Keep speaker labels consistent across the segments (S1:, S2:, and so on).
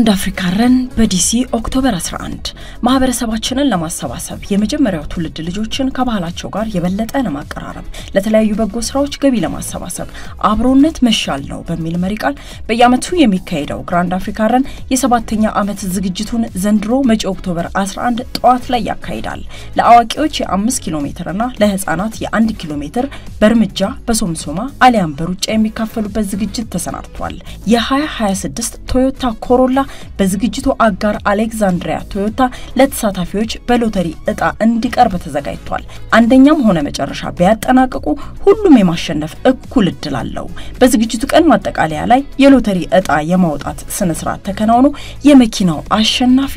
S1: ግራንድ አፍሪካ ረን በዲሲ ኦክቶበር 11 ማህበረሰባችንን ለማሰባሰብ የመጀመሪያው ትውልድ ልጆችን ከባህላቸው ጋር የበለጠ ለማቀራረብ ለተለያዩ በጎ ስራዎች ገቢ ለማሰባሰብ አብሮነት መሻል ነው በሚል መሪ ቃል በየዓመቱ የሚካሄደው ግራንድ አፍሪካ ረን የ7ኛ ዓመት ዝግጅቱን ዘንድሮ መጪ ኦክቶበር 11 ጠዋት ላይ ያካሂዳል። ለአዋቂዎች የ5 ኪሎ ሜትር እና ለህፃናት የ1 ኪሎ ሜትር በርምጃ በሶምሶማ አሊያም በሩጫ የሚካፈሉበት ዝግጅት ተሰናድቷል። የ2026 ቶዮታ ኮሮላ በዝግጅቱ አጋር አሌክዛንድሪያ ቶዮታ ለተሳታፊዎች በሎተሪ እጣ እንዲቀርብ ተዘጋጅቷል። አንደኛም ሆነ መጨረሻ ቢያጠናቅቁ ሁሉም የማሸነፍ እኩል እድል አለው። በዝግጅቱ ቀን ማጠቃለያ ላይ የሎተሪ እጣ የማውጣት ስነ ስርዓት ተከናውኖ የመኪናው አሸናፊ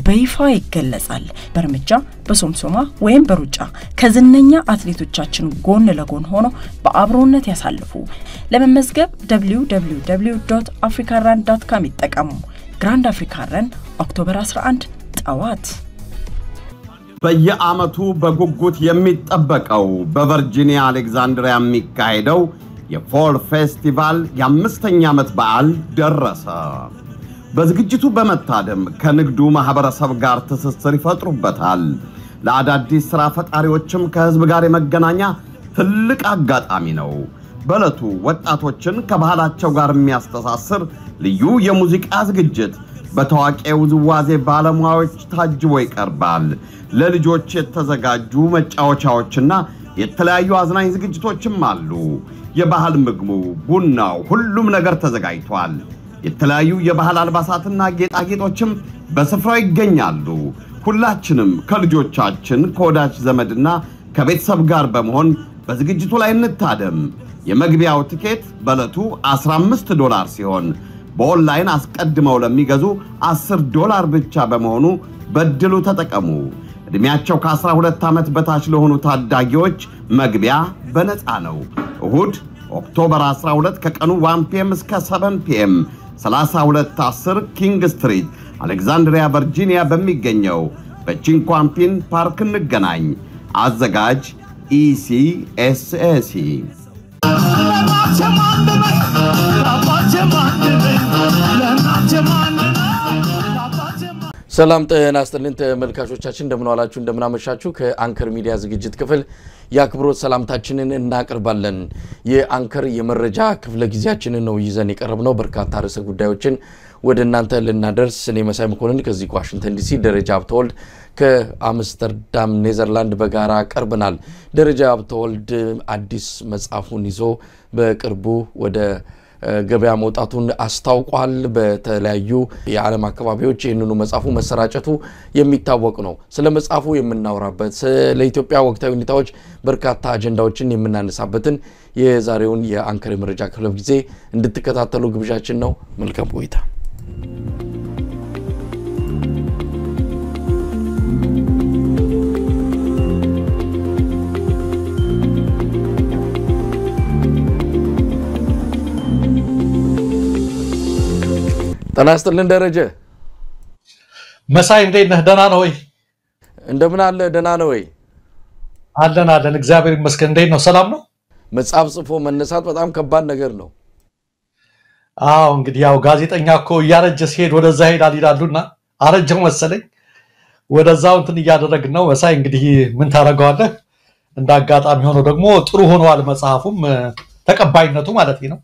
S1: በይፋ ይገለጻል። በርምጃ በሶምሶማ ወይም በሩጫ ከዝነኛ አትሌቶቻችን ጎን ለጎን ሆኖ በአብሮነት ያሳልፉ። ለመመዝገብ www.africarun.com ይጠቀሙ። ግራንድ አፍሪካ ረን ኦክቶበር 11 ጠዋት።
S2: በየዓመቱ በጉጉት የሚጠበቀው በቨርጂኒያ አሌክዛንድሪያ የሚካሄደው የፎል ፌስቲቫል የ5ኛ ዓመት በዓል ደረሰ። በዝግጅቱ በመታደም ከንግዱ ማህበረሰብ ጋር ትስስር ይፈጥሩበታል። ለአዳዲስ ስራ ፈጣሪዎችም ከህዝብ ጋር የመገናኛ ትልቅ አጋጣሚ ነው። በለቱ ወጣቶችን ከባህላቸው ጋር የሚያስተሳስር ልዩ የሙዚቃ ዝግጅት በታዋቂ ውዝዋዜ ባለሙያዎች ታጅቦ ይቀርባል። ለልጆች የተዘጋጁ መጫወቻዎችና የተለያዩ አዝናኝ ዝግጅቶችም አሉ። የባህል ምግቡ፣ ቡናው፣ ሁሉም ነገር ተዘጋጅቷል። የተለያዩ የባህል አልባሳትና ጌጣጌጦችም በስፍራው ይገኛሉ። ሁላችንም ከልጆቻችን ከወዳጅ ዘመድና ከቤተሰብ ጋር በመሆን በዝግጅቱ ላይ እንታደም። የመግቢያው ቲኬት በለቱ $15 ሲሆን በኦንላይን አስቀድመው ለሚገዙ $10 ብቻ በመሆኑ በድሉ ተጠቀሙ። እድሜያቸው ከ12 ዓመት በታች ለሆኑ ታዳጊዎች መግቢያ በነፃ ነው። እሁድ ኦክቶበር 12 ከቀኑ 1 PM እስከ 7 PM 3210 ኪንግ ስትሪት አሌክዛንድሪያ ቨርጂኒያ በሚገኘው በቺንኳምፒን ፓርክ እንገናኝ። አዘጋጅ ECSAC።
S3: ሰላም ጤና ይስጥልን ተመልካቾቻችን፣ እንደምን ዋላችሁ እንደምን አመሻችሁ። ከአንከር ሚዲያ ዝግጅት ክፍል ያክብሮት ሰላምታችንን እናቀርባለን። የአንከር የመረጃ ክፍለ ጊዜያችንን ነው ይዘን የቀረብነው። በርካታ ርዕሰ ጉዳዮችን ወደ እናንተ ልናደርስ እኔ መሳይ መኮንን ከዚህ ዋሽንግተን ዲሲ፣ ደረጃ አብተወልድ ከአምስተርዳም ኔዘርላንድ በጋራ ቀርበናል። ደረጃ አብተወልድ አዲስ መጽሐፉን ይዞ በቅርቡ ወደ ገበያ መውጣቱን አስታውቋል። በተለያዩ የዓለም አካባቢዎች ይህንኑ መጽሐፉ መሰራጨቱ የሚታወቅ ነው። ስለ መጽሐፉ የምናወራበት ስለ ኢትዮጵያ ወቅታዊ ሁኔታዎች በርካታ አጀንዳዎችን የምናነሳበትን የዛሬውን የአንከር የመረጃ ክፍለ ጊዜ እንድትከታተሉ ግብዣችን ነው። መልካም ቆይታ። ጤና ይስጥልን ደረጀ።
S4: መሳይ እንዴት ነህ? ደህና ነህ ወይ?
S3: እንደምን አለ? ደህና ነህ ወይ?
S4: አለን እግዚአብሔር ይመስገን። እንዴት ነው? ሰላም ነው?
S3: መጽሐፍ ጽፎ መነሳት በጣም ከባድ ነገር ነው።
S4: አዎ እንግዲህ ያው ጋዜጠኛ እኮ እያረጀ ሲሄድ ወደዛ ሄዳል ይላሉና አረጀው መሰለኝ ወደዛው እንትን እያደረግን ነው። መሳይ እንግዲህ ምን ታረጋዋለህ? እንዳጋጣሚ ሆኖ ደግሞ ጥሩ ሆኗል መጽሐፉም ተቀባይነቱ ማለት ነው።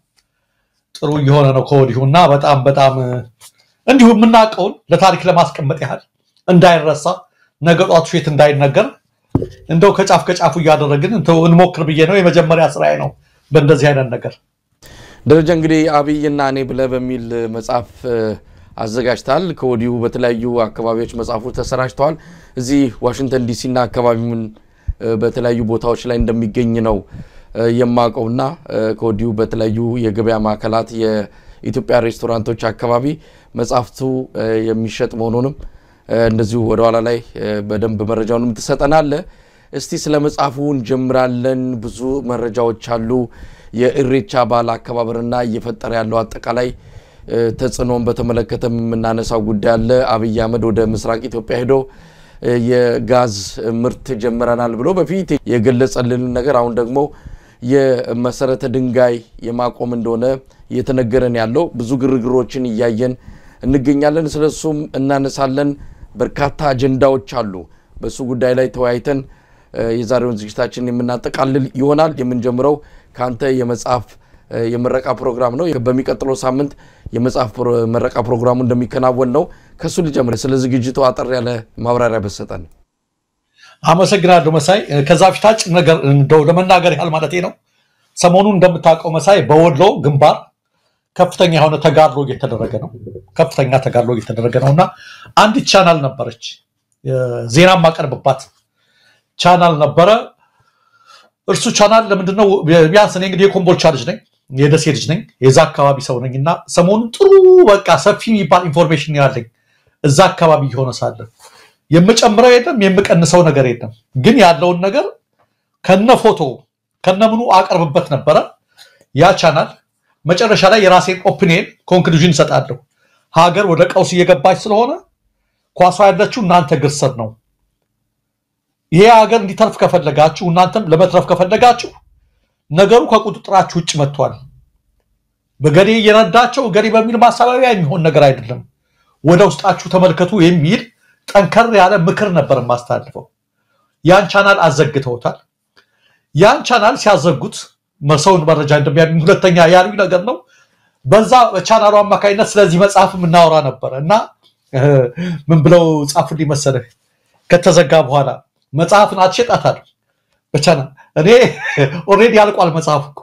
S4: ጥሩ እየሆነ ነው ከወዲሁና በጣም እንዲሁ የምናቀውን ለታሪክ ለማስቀመጥ ያህል እንዳይረሳ ነገጧቱ ሼት እንዳይነገር እንደው ከጫፍ እያደረግን እንሞክር ብዬ ነው። የመጀመሪያ ስራዬ ነው በእንደዚህ አይነት ነገር።
S3: ደረጃ እንግዲህ አብይና እኔ ብለህ በሚል መጽሐፍ አዘጋጅታል። ከወዲሁ በተለያዩ አካባቢዎች መጽሐፉ ተሰራጭቷል። እዚህ ዋሽንግተን ዲሲና አካባቢውን በተለያዩ ቦታዎች ላይ እንደሚገኝ ነው የማቀውና ከወዲሁ በተለያዩ የገበያ ማዕከላት የኢትዮጵያ ሬስቶራንቶች አካባቢ መጽሐፍቱ የሚሸጥ መሆኑንም እንደዚሁ ወደ ኋላ ላይ በደንብ መረጃውንም ተሰጠናል። እስቲ ስለ መጽሐፉ እንጀምራለን። ብዙ መረጃዎች አሉ። የኢሬቻ በዓል አከባበርና እየፈጠረ ያለው አጠቃላይ ተጽዕኖን በተመለከተ የምናነሳው ጉዳይ አለ። አብይ አህመድ ወደ ምስራቅ ኢትዮጵያ ሄዶ የጋዝ ምርት ጀምረናል ብሎ በፊት የገለጸልን ነገር አሁን ደግሞ የመሰረተ ድንጋይ የማቆም እንደሆነ እየተነገረን ያለው ብዙ ግርግሮችን እያየን እንገኛለን። ስለሱም እናነሳለን። በርካታ አጀንዳዎች አሉ። በሱ ጉዳይ ላይ ተወያይተን የዛሬውን ዝግጅታችንን የምናጠቃልል ይሆናል። የምንጀምረው ካንተ የመጽሐፍ የምረቃ ፕሮግራም ነው። በሚቀጥለው ሳምንት የመጽሐፍ ምረቃ ፕሮግራሙ እንደሚከናወን ነው። ከሱ ልጀምር። ስለ ዝግጅቱ አጠር ያለ ማብራሪያ በሰጠን።
S4: አመሰግናለሁ መሳይ። ከዛ ፊታጭ ነገር እንደው ለመናገር ያህል ማለት ነው። ሰሞኑን እንደምታውቀው መሳይ በወሎ ግንባር ከፍተኛ የሆነ ተጋድሎ እየተደረገ ነው። ከፍተኛ ተጋድሎ እየተደረገ ነውና አንድ ቻናል ነበረች፣ ዜና ማቀርብባት ቻናል ነበረ። እርሱ ቻናል ለምንድነው ቢያንስ እኔ እንግዲህ የኮምቦልቻ ልጅ ነኝ፣ የደሴ ልጅ ነኝ፣ የዛ አካባቢ ሰው ነኝና ሰሞኑን ጥሩ በቃ ሰፊ የሚባል ኢንፎርሜሽን ያለኝ እዛ አካባቢ ሆነ ሳለ የምጨምረው የለም የምቀንሰው ነገር የለም። ግን ያለውን ነገር ከነ ፎቶ ከነምኑ አቀርብበት ነበረ። ያ ቻናል መጨረሻ ላይ የራሴን ኦፒኒየን ኮንክሉዥን ሰጣለሁ። ሀገር ወደ ቀውስ እየገባች ስለሆነ ኳሷ ያለችው እናንተ ግርሰር ነው። ይሄ ሀገር እንዲተርፍ ከፈለጋችሁ እናንተም ለመትረፍ ከፈለጋችሁ ነገሩ ከቁጥጥራችሁ ውጭ መጥቷል። በገዴ እየረዳቸው ገዴ በሚል ማሳባቢያ የሚሆን ነገር አይደለም። ወደ ውስጣችሁ ተመልከቱ የሚል ጠንከር ያለ ምክር ነበር ማስተላልፈው። ያን ቻናል አዘግተውታል። ያን ቻናል ሲያዘጉት መሰውን መረጃ እንደሚያገኝ ሁለተኛ ያሉኝ ነገር ነው። በዛ በቻናሉ አማካይነት ስለዚህ መጽሐፍ ምናወራ ነበር እና ምን ብለው ጻፉልኝ መሰለህ? ከተዘጋ በኋላ መጽሐፍን አትሸጣታል በቻናል እኔ ኦሬዲ አልቋል መጽሐፉ እኮ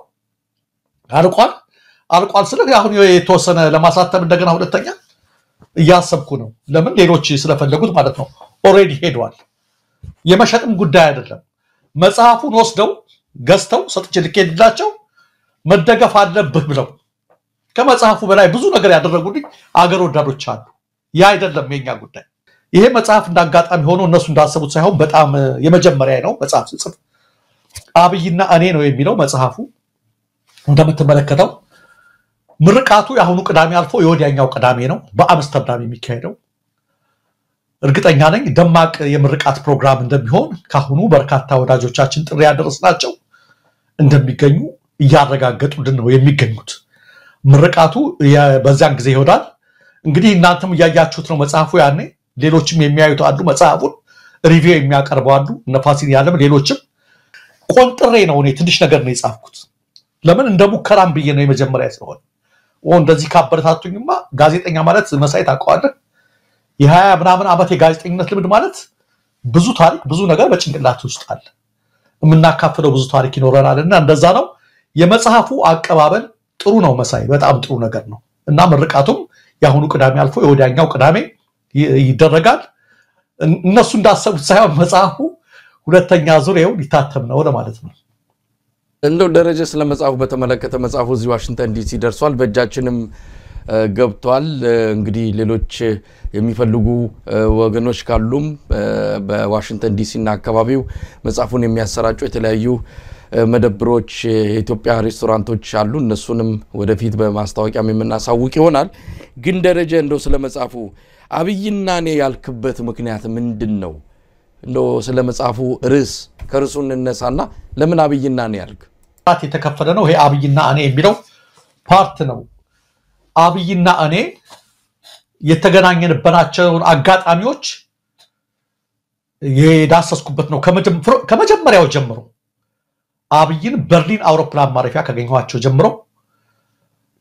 S4: አልቋል ስለዚህ አሁን የተወሰነ ለማሳተም እንደገና ሁለተኛ እያሰብኩ ነው። ለምን ሌሎች ስለፈለጉት ማለት ነው። ኦሬዲ ሄዷል። የመሸጥም ጉዳይ አይደለም። መጽሐፉን ወስደው ገዝተው ሰጥቼ ልኬላቸው መደገፍ አለብህ ብለው ከመጽሐፉ በላይ ብዙ ነገር ያደረጉልኝ አገር ወዳዶች አሉ። ያ አይደለም የኛ ጉዳይ። ይሄ መጽሐፍ እንዳጋጣሚ ሆኖ እነሱ እንዳሰቡት ሳይሆን በጣም የመጀመሪያ ነው። መጽሐፍ ጽፍ አብይና እኔ ነው የሚለው መጽሐፉ። እንደምትመለከተው ምርቃቱ ያሁኑ ቅዳሜ አልፎ የወዲያኛው ቅዳሜ ነው በአምስተርዳም የሚካሄደው። እርግጠኛ ነኝ ደማቅ የምርቃት ፕሮግራም እንደሚሆን ካሁኑ በርካታ ወዳጆቻችን ጥሪ ያደረስናቸው እንደሚገኙ እያረጋገጡልን ነው የሚገኙት። ምርቃቱ በዛን ጊዜ ይሆናል። እንግዲህ እናንተም እያያችሁት ነው መጽሐፉ። ያኔ ሌሎችም የሚያዩት አሉ፣ መጽሐፉን ሪቪው የሚያቀርቡ አሉ፣ ነፋሲን ያለም ሌሎችም። ቆንጥሬ ነው እኔ ትንሽ ነገር ነው የጻፍኩት። ለምን እንደሙከራም ብዬ ነው የመጀመሪያ ስለሆነ እንደዚህ ካበረታቱኝማ ጋዜጠኛ ማለት መሳይ ታውቀዋለህ። የ20 ምናምን ዓመት የጋዜጠኝነት ልምድ ማለት ብዙ ታሪክ ብዙ ነገር በጭንቅላት ውስጥ አለ። የምናካፍለው ብዙ ታሪክ ይኖረናልና እንደዛ ነው። የመጽሐፉ አቀባበል ጥሩ ነው መሳይ፣ በጣም ጥሩ ነገር ነው እና ምርቃቱም ያሁኑ ቅዳሜ አልፎ የወዲያኛው ቅዳሜ ይደረጋል። እነሱ እንዳሰቡት ሳይሆን መጽሐፉ ሁለተኛ ዙሪያው ሊታተም ነው ለማለት ነው።
S3: እንደው ደረጃ ስለ መጽሐፉ በተመለከተ መጽሐፉ እዚህ ዋሽንግተን ዲሲ ደርሷል፣ በእጃችንም ገብቷል። እንግዲህ ሌሎች የሚፈልጉ ወገኖች ካሉም በዋሽንግተን ዲሲ እና አካባቢው መጽሐፉን የሚያሰራጩ የተለያዩ መደብሮች የኢትዮጵያ ሬስቶራንቶች አሉ። እነሱንም ወደፊት በማስታወቂያም የምናሳውቅ ይሆናል። ግን ደረጃ እንደው ስለ መጽሐፉ አብይና እኔ ያልክበት ምክንያት ምንድነው? እንደው ስለ መጽሐፉ ርዕስ ከርዕሱ እንነሳና ለምን አብይና እኔ ያልክ?
S4: የተከፈለ ነው ይሄ አብይና እኔ የሚለው ፓርት ነው። አብይና እኔ የተገናኘንባቸውን አጋጣሚዎች የዳሰስኩበት ነው። ከመጀመሪያው ጀምሮ አብይን በርሊን አውሮፕላን ማረፊያ ካገኘኋቸው ጀምሮ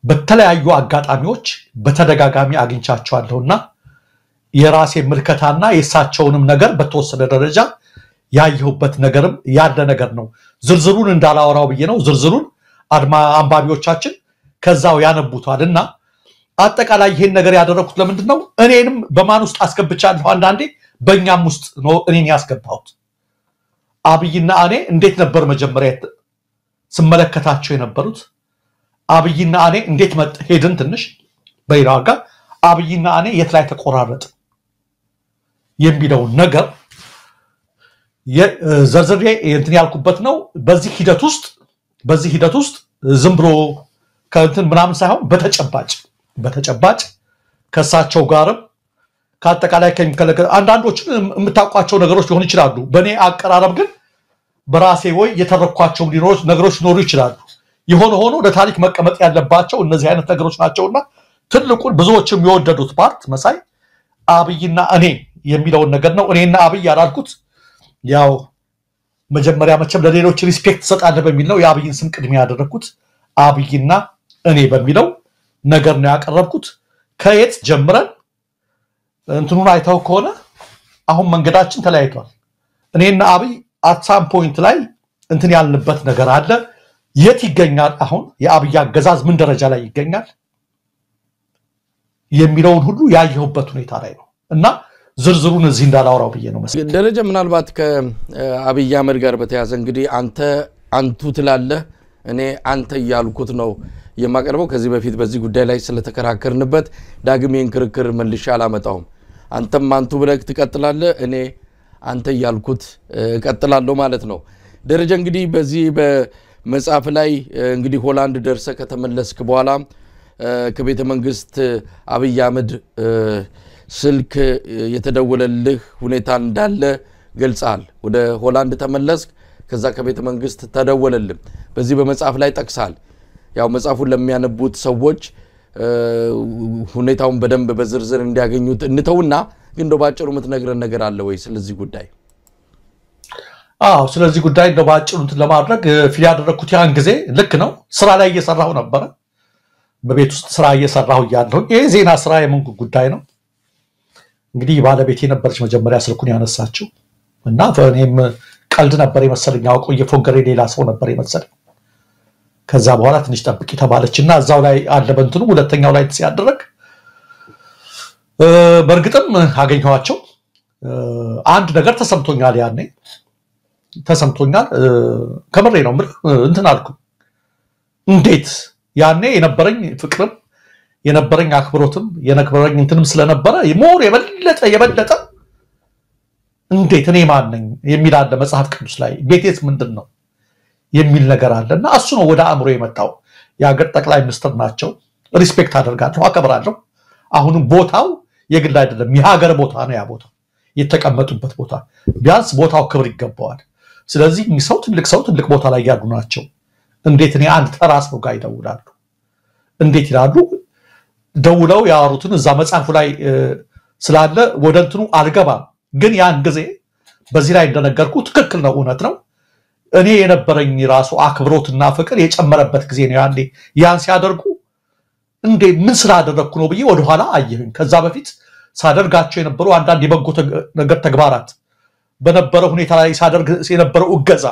S4: በተለያዩ አጋጣሚዎች በተደጋጋሚ አግኝቻቸዋለሁና የራሴ ምልከታና የሳቸውንም ነገር በተወሰነ ደረጃ ያየሁበት ነገርም ያለ ነገር ነው። ዝርዝሩን እንዳላወራው ብዬ ነው። ዝርዝሩን አንባቢዎቻችን ከዛው ያነቡታልና አጠቃላይ ይሄን ነገር ያደረኩት ለምንድነው? እኔንም በማን ውስጥ አስገብቻለሁ? አንዳንዴ በእኛም ውስጥ ነው እኔን ያስገባሁት። አብይና እኔ እንዴት ነበር መጀመሪያ ስመለከታቸው የነበሩት? አብይና እኔ እንዴት ሄድን ትንሽ በሌላው ጋር አብይና እኔ የት ላይ ተቆራረጥ የሚለው ነገር ዘርዝሬ እንትን ያልኩበት ነው። በዚህ ሂደት ውስጥ ዝም ብሎ ከእንትን ምናምን ሳይሆን በተጨባጭ ከሳቸው ጋርም ከአጠቃላይ አንዳንዶችን የምታውቋቸው ነገሮች ሊሆኑ ይችላሉ። በእኔ አቀራረብ ግን በራሴ ወይ የተረኳቸው ነገሮች ሊኖሩ ይችላሉ። የሆነ ሆኖ ለታሪክ መቀመጥ ያለባቸው እነዚህ አይነት ነገሮች ናቸውና ትልቁን ብዙዎችም የወደዱት ፓርት መሳይ አብይና እኔ የሚለውን ነገር ነው እኔና አብይ ያላልኩት ያው መጀመሪያ መቼም ለሌሎች ሪስፔክት ሰጣለህ በሚል ነው የአብይን ስም ቅድሚያ ያደረኩት አብይና እኔ በሚለው ነገር ነው ያቀረብኩት ከየት ጀምረን እንትኑን አይተው ከሆነ አሁን መንገዳችን ተለያይቷል እኔና አብይ at some point ላይ እንትን ያልንበት ነገር አለ የት ይገኛል አሁን የአብይ አገዛዝ ምን ደረጃ ላይ ይገኛል የሚለውን ሁሉ ያየሁበት ሁኔታ ላይ ነው እና ዝርዝሩን እዚህ እንዳላወራው ብዬ ነው መሰለኝ
S3: ደረጃ ምናልባት ከአብይ አህመድ ጋር በተያዘ እንግዲህ አንቱ ትላለህ እኔ አንተ ያልኩት ነው የማቀርበው ከዚህ በፊት በዚህ ጉዳይ ላይ ስለተከራከርንበት ዳግሜን ክርክር መልሼ አላመጣውም አንተም አንቱ ብለህ ትቀጥላለህ እኔ አንተ ያልኩት እቀጥላለሁ ማለት ነው ደረጃ እንግዲህ በዚህ በመጽሐፍ ላይ እንግዲህ ሆላንድ ደርሰ ከተመለስክ በኋላ ከቤተ መንግስት አብይ አህመድ ስልክ የተደወለልህ ሁኔታ እንዳለ ገልጻል ወደ ሆላንድ ተመለስክ ከዛ ከቤተ መንግስት ተደወለልህ በዚህ በመጽሐፍ ላይ ጠቅሳል ያው መጽሐፉን ለሚያነቡት ሰዎች ሁኔታውን በደንብ በዝርዝር እንዲያገኙት እንተውና ግን ባጭሩ ምትነግረን ነገር አለ ወይ ስለዚህ ጉዳይ
S4: ስለዚህ ጉዳይ ባጭሩ ለማድረግ ፊል ያደረኩት ያን ጊዜ ልክ ነው ስራ ላይ እየሰራሁ ነበር በቤት ውስጥ ስራ እየሰራሁ ያለው ይሄ ዜና ስራ የምን ጉዳይ ነው እንግዲህ ባለቤቴ ነበርች መጀመሪያ ስልኩን ያነሳችው እና እኔም ቀልድ ነበር የመሰለኝ አውቆ የፎገሬ ሌላ ሰው ነበር የመሰለኝ ከዛ በኋላ ትንሽ ጠብቂ ተባለችና እዛው ላይ አለበንቱን ሁለተኛው ላይ ሲያደርግ በርግጥም አገኘኋቸው አንድ ነገር ተሰምቶኛል ያኔ ተሰምቶኛል ከመሬ ነው እንትን አልኩ እንዴት ያኔ የነበረኝ ፍቅርም የነበረኝ አክብሮትም የነበረኝ እንትንም ስለነበረ ሞር የበለጠ እንዴት እኔ ማን ነኝ የሚል አለ መጽሐፍ ቅዱስ ላይ ቤቴስ ምንድነው የሚል ነገር አለና እሱ ነው ወደ አእምሮ የመጣው ያገር ጠቅላይ ሚኒስትር ናቸው ሪስፔክት አደርጋለሁ አከብራለሁ አሁንም ቦታው የግል አይደለም የሀገር ቦታ ነው ያ ቦታ የተቀመጡበት ቦታ ቢያንስ ቦታው ክብር ይገባዋል ስለዚህ ሰው ትልቅ ቦታ ላይ ያሉ ናቸው እንዴት እኔ አንድ ተራስ ነው ጋር ይደውላሉ እንዴት ይላሉ ደውለው ያወሩትን እዛ መጽሐፉ ላይ ስላለ ወደንትኑ አልገባም ግን ያን ጊዜ በዚህ ላይ እንደነገርኩ ትክክል ነው እውነት ነው እኔ የነበረኝ ራሱ አክብሮትና ፍቅር የጨመረበት ጊዜ ነው ያንዴ ያን ሲያደርጉ እንዴ ምን ስላደረኩ ነው ብዬ ወደ ኋላ አየሁኝ ከዛ በፊት ሳደርጋቸው የነበሩ አንዳንድ የበጎ ነገር ተግባራት በነበረ ሁኔታ ላይ ሳደርግ የነበረው እገዛ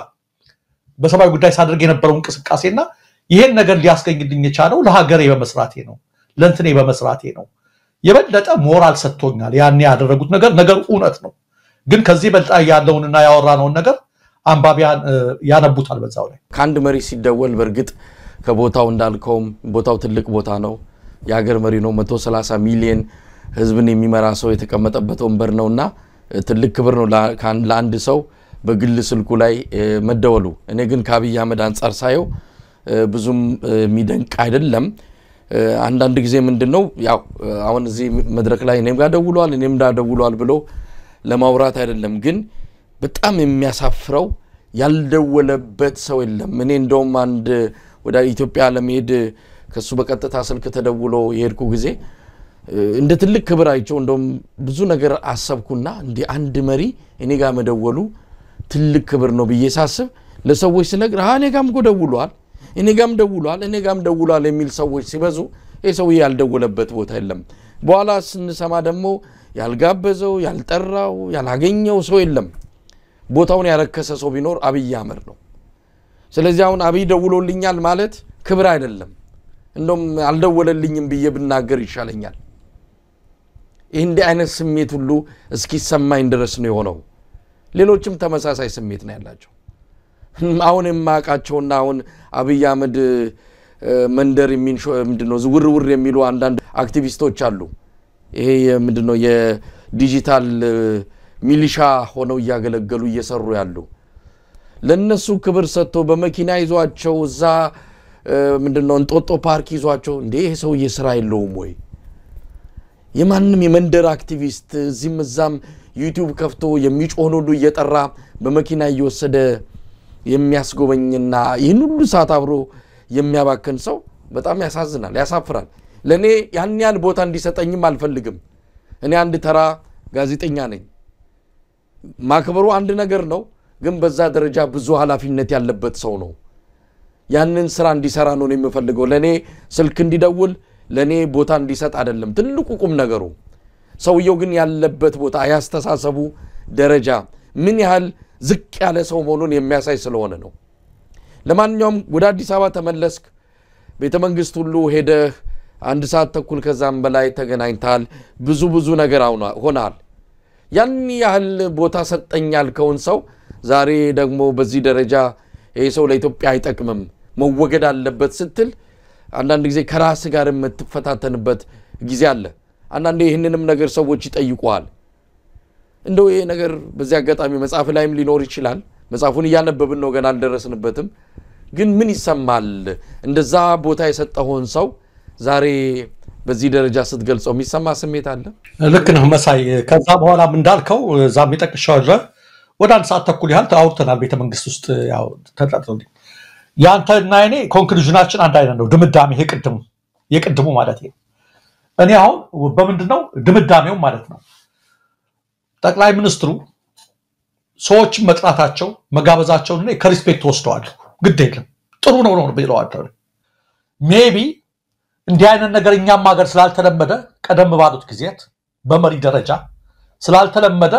S4: በሰማይ ጉዳይ ሳደርግ የነበረው እንቅስቃሴና ይሄን ነገር ሊያስገኝልኝ የቻለው ለሀገሬ በመስራቴ ነው ለእንትኔ በመስራቴ ነው የበለጠ ሞራል ሰጥቶኛል ያን ያደረጉት ነገር እውነት ነው ግን ከዚህ በልጣ ያለውንና ያወራነውን ነገር አንባቢያን ያነቡታል በዛው ላይ
S3: ካንድ መሪ ሲደወል በርግጥ ከቦታው እንዳልከውም ቦታው ትልቅ ቦታ ነው የሀገር መሪ ነው 130 ሚሊዮን ህዝብን የሚመራ ሰው የተቀመጠበት ወንበር ነውና ትልቅ ክብር ነው ለአንድ ሰው በግል ስልኩ ላይ መደወሉ እኔ ግን ከአብይ አህመድ አንፃር ሳየው ብዙም የሚደንቅ አይደለም አንዳንድ ጊዜ ምንድነው ያው አሁን እዚህ መድረክ ላይ እኔም ጋር ደውሏል ብሎ ለማውራት አይደለም ግን በጣም የሚያሳፍረው ያልደወለበት ሰው የለም እኔ እንደውም አንድ ወደ ኢትዮጵያ ለመሄድ ከሱ በቀጥታ ስልክ ተደውሎ የሄድኩ ጊዜ እንደ ትልቅ ክብር አይቸው እንደውም ብዙ ነገር አሰብኩና እንደ አንድ መሪ እኔ ጋር መደወሉ ትልቅ ክብር ነው ብዬ ሳስብ ለሰዎች ሲነግር እኔ ጋርም ደውሏል የሚል ሰዎች ሲበዙ ሰው ያልደወለበት ቦታ የለም በኋላ ስንሰማ ደግሞ ያልጋበዘው ያልጠራው ያላገኘው ሰው የለም ቦታውን ያረከሰ ሰው ቢኖር አብይ አህመድ ነው ስለዚህ አሁን አብይ ደውሎልኛል ማለት ክብር አይደለም እንደም አልደወለልኝም ብዬ ብናገር ይሻለኛል እንደ አይነት ስሜት ሁሉ እስኪሰማኝ ድረስ ነው የሆነው ሌሎችም ተመሳሳይ ስሜት ነው ያላቸው አሁን የማቃቸውና አሁን አብይ አህመድ መንደር ምንድነው ዝውርውር የሚሉ አንዳንድ አክቲቪስቶች አሉ ይሄ ምንድነው የዲጂታል ሚሊሻ ሆነው ያገለገሉ እየሰሩ ያሉ ለነሱ ክብር ሰጥቶ በመኪና ይዟቸው እዛ ምንድነው እንጦጦ ፓርክ ይዟቸው እንዴ ይሄ ሰው እየሰራ የለውም ወይ የማንንም የመንደር አክቲቪስት እዚህም እዛም ዩቲዩብ ከፍቶ የሚጮህ ሁሉ እየጠራ በመኪና እየወሰደ የሚያስጎበኝና ይህን ሁሉ ሰዓት አብሮ የሚያባከን ሰው በጣም ያሳዝናል ያሳፍራል ለኔ ያን ቦታ እንዲሰጠኝም አልፈልግም እኔ አንድ ተራ ጋዜጠኛ ነኝ ማክበሩ አንድ ነገር ነው ግን በዛ ደረጃ ብዙ ኃላፊነት ያለበት ሰው ነው ያንን ስራ እንዲሰራ ነው የምፈልገው ለኔ ስልክ እንዲደውል ለኔ ቦታ እንዲሰጥ አይደለም ትልቁ ቁም ነገሩ ሰውየው ግን ያለበት ቦታ ያስተሳሰቡ ደረጃ ምን ያህል ዝቅ ያለ ሰው መሆኑን የሚያሳይ ስለሆነ ነው ለማንኛውም ወደ አዲስ አበባ ተመለስክ ቤተ መንግስት ሁሉ ሄደህ አንድ ሰዓት ተኩል ከዛም በላይ ተገናኝታል ብዙ ነገር ሆናል ያን ያህል ቦታ ሰጠኛል ከውን ሰው ዛሬ ደግሞ በዚህ ደረጃ ይሄ ሰው ለኢትዮጵያ አይጠቅምም መወገድ አለበት ስትል አንዳንድ ጊዜ ከራስ ጋር የምትፈታተንበት ጊዜ አለ አንዳንዴ ይሄንንም ነገር ሰዎች ይጠይቁዋል እንደው ይሄ ነገር በዚህ አጋጣሚ መጽሐፍ ላይም ሊኖር ይችላል መጽሐፉን ያነበብን ነው ገና አልደረስንበትም ግን ምን ይሰማል እንደዛ ቦታ የሰጠውን ሰው ዛሬ በዚህ ደረጃ ስትገልጸው የሚሰማ ስሜት አለ
S4: ልክ ነው መሳይ ከዛ በኋላም እንዳልከው ዛም ይጠቅሻው ወደ አንድ ሰዓት ተኩል ያህል ተአውርተናል ቤተ መንግስት ውስጥ ያው ተጣጣው ያንተና እኔ ኮንክሉዥናችን አንድ አይነት ነው ድምዳሜ የቅድሙ ማለት ነው እኔ አሁን በመንድነው ድምዳሜው ማለት ነው ጠቅላይ ሚኒስትሩ ሰዎችን መጥራታቸው መጋበዛቸውን እኔ ከሪስፔክት ወስደዋል ግድ የለም ጥሩ ነው ብለዋል ሜቢ እንዲህ አይነት ነገር እኛም ሀገር ስላልተለመደ ቀደም ባሉት ጊዜያት በመሪ ደረጃ ስላልተለመደ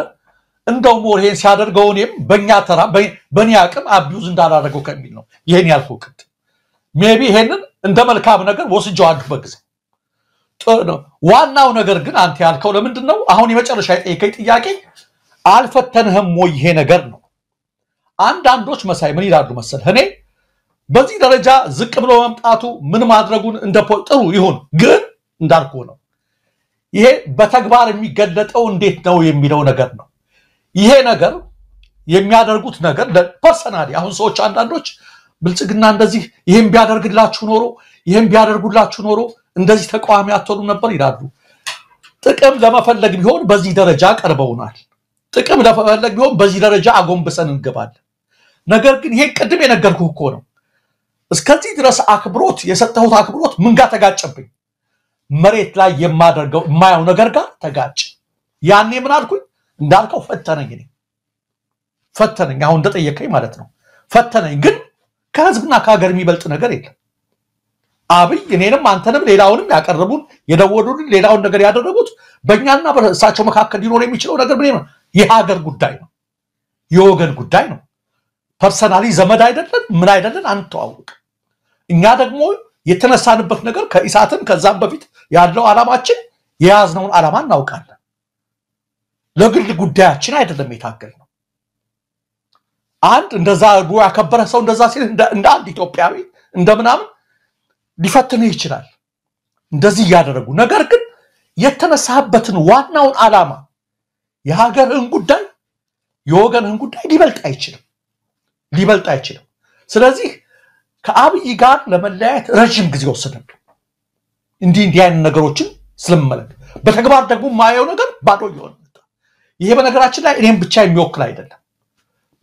S4: እንደው ሞርሄን ሲያደርገው እኔም በእኛ ተራ በእኔ አቅም አቢዩዝ እንዳላደረገው ከሚል ነው ይሄን ያልኩት ሜቢ ይሄንን እንደ መልካም ነገር ወስጀው አድርበው በጊዜ ዋናው ነገር ግን አንተ ያልከው ለምንድነው አሁን የመጨረሻ የጠየቀኝ ጥያቄ አልፈተንህም ወይ ይሄ ነገር ነው አንዳንዶች መሳይ ምን ይላሉ መሰል እኔ በዚህ ደረጃ ዝቅ ብሎ መምጣቱ ምን ማድረጉን እንደ ጥሩ ይሁን ግን እንዳልኩ ነው ይሄ በተግባር የሚገለጠው እንዴት ነው የሚለው ነገር ነው ይሄ ነገር የሚያደርጉት ነገር ለፐርሰናሊ አሁን ሰዎች አንዳንዶች ብልጽግና እንደዚህ ይሄን ቢያደርጉላችሁ ኖሮ እንደዚህ ተቋሚ አትሆኑ ነበር ይላሉ ጥቅም ለመፈለግ ቢሆን በዚህ ደረጃ ቀርበውናል ጥቅም ለመፈለግ ቢሆን በዚህ ደረጃ አጎንብሰን እንገባለን ነገር ግን ይሄ ቅድም የነገርኩህ እኮ ነው እስከዚህ ድረስ አክብሮት የሰጠሁት አክብሮት ምን ጋር ተጋጨብኝ መሬት ላይ የማደርገው የማየው ነገር ጋር ተጋጭ ያኔ ምን አልኩኝ እንዳልከው ፈተነኝ አሁን እንደጠየቀኝ ማለት ነው ፈተነኝ ግን ከህዝብና ከሀገር የሚበልጥ ነገር የለም አብይ እኔንም አንተንም ሌላውንም ያቀርቡን የደወሉልን ሌላውን ነገር ያደረጉት በእኛና በእሳቸው መካከል ሊኖር የሚችለው ነገር ምን ነው የሀገር ጉዳይ ነው የወገን ጉዳይ ነው ፐርሰናሊ ዘመድ አይደለም ምን አይደለም አንተዋውቅ እኛ ደግሞ የተነሳንበት ነገር ከኢሳትም ከዛም በፊት ያለው ዓላማችን የያዝነውን ዓላማ እናውቃለን ለግል ጉዳያችን አይደለም የታገልነው አንድ እንደዛ ያከበረ ሰው እንደዛ ሲል እንደ አንድ ኢትዮጵያዊ እንደምናምን ሊፈትንህ ይችላል እንደዚህ ያደረጉ ነገር ግን የተነሳበትን ዋናውን ዓላማ የሀገርን ጉዳይ የወገንን ጉዳይ ሊበልጥ አይችልም ስለዚህ ከአብይ ጋር ለመለያየት ረጅም ጊዜ ወሰደብኝ እንዲህ አይነት ነገሮችን ስለመመለክ በተግባር ደግሞ ማየው ነገር ባዶ ይሆን ይሄ በነገራችን ላይ እኔም ብቻ የሚወክል አይደለም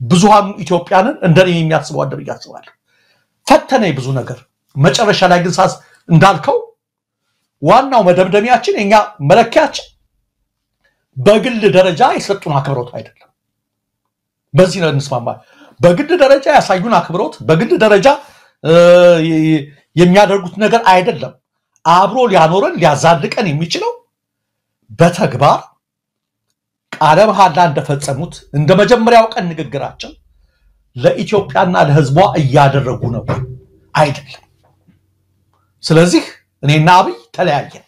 S4: ብዙሃን ኢትዮጵያንን እንደኔ የሚያስበው አደብ ያስባል ፈተነኝ ብዙ ነገር መጨረሻ ላይ ግን ሳስ እንዳልከው ዋናው መደምደሚያችን እኛ መለኪያችን በግል ደረጃ የሰጡን አክብሮት አይደለም በዚህ ነው እንስማማ በግል ደረጃ ያሳዩን አክብሮት በግል ደረጃ የሚያደርጉት ነገር አይደለም አብሮ ሊያኖረን ሊያዛልቀን የሚችለው በተግባር ቃለ መሐላ እንደፈጸሙት እንደ መጀመሪያው ቀን ንግግራቸው ለኢትዮጵያና ለህዝቧ እያደረጉ ነው አይደለም ስለዚህ እኔና አብይ ተለያየን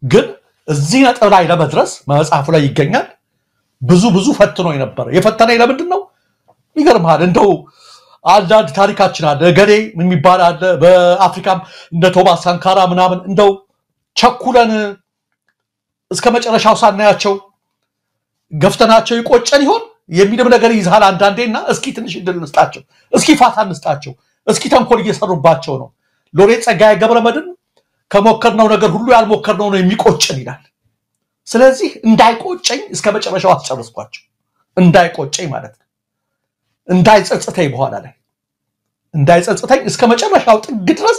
S4: ግን እዚህ ነጥብ ላይ ለመድረስ መጽሐፉ ላይ ይገኛል ብዙ ፈትኖ የነበረ የፈተነኝ ለምንድነው ይገርማል እንደው አንዳንድ ታሪካችን አለ ገሌ የሚባል አለ በአፍሪካም እንደ ቶማስ ሳንካራ ምናምን እንደው ቸኩለን እስከ መጨረሻው ሳናያቸው ገፍተናቸው ይቆጨን ይሆን የሚልም ነገር ይዛል አንዳንዴና እስኪ ትንሽ እንድንስጣቸው እስኪ ፋታ እንስጣቸው እስኪ ተንኮል እየሰሩባቸው ነው ሎሬት ጸጋዬ ገብረመድን ከሞከርነው ነገር ሁሉ ያልሞከርነው ነው የሚቆጨን ይላል ስለዚህ እንዳይቆጨኝ እስከ መጨረሻው አስጨርስኳቸው እንዳይቆጨኝ ማለት ነው እንዳይጸጽተኝ በኋላ ላይ እንዳይጸጽተኝ እስከ መጨረሻው ጥግ ድረስ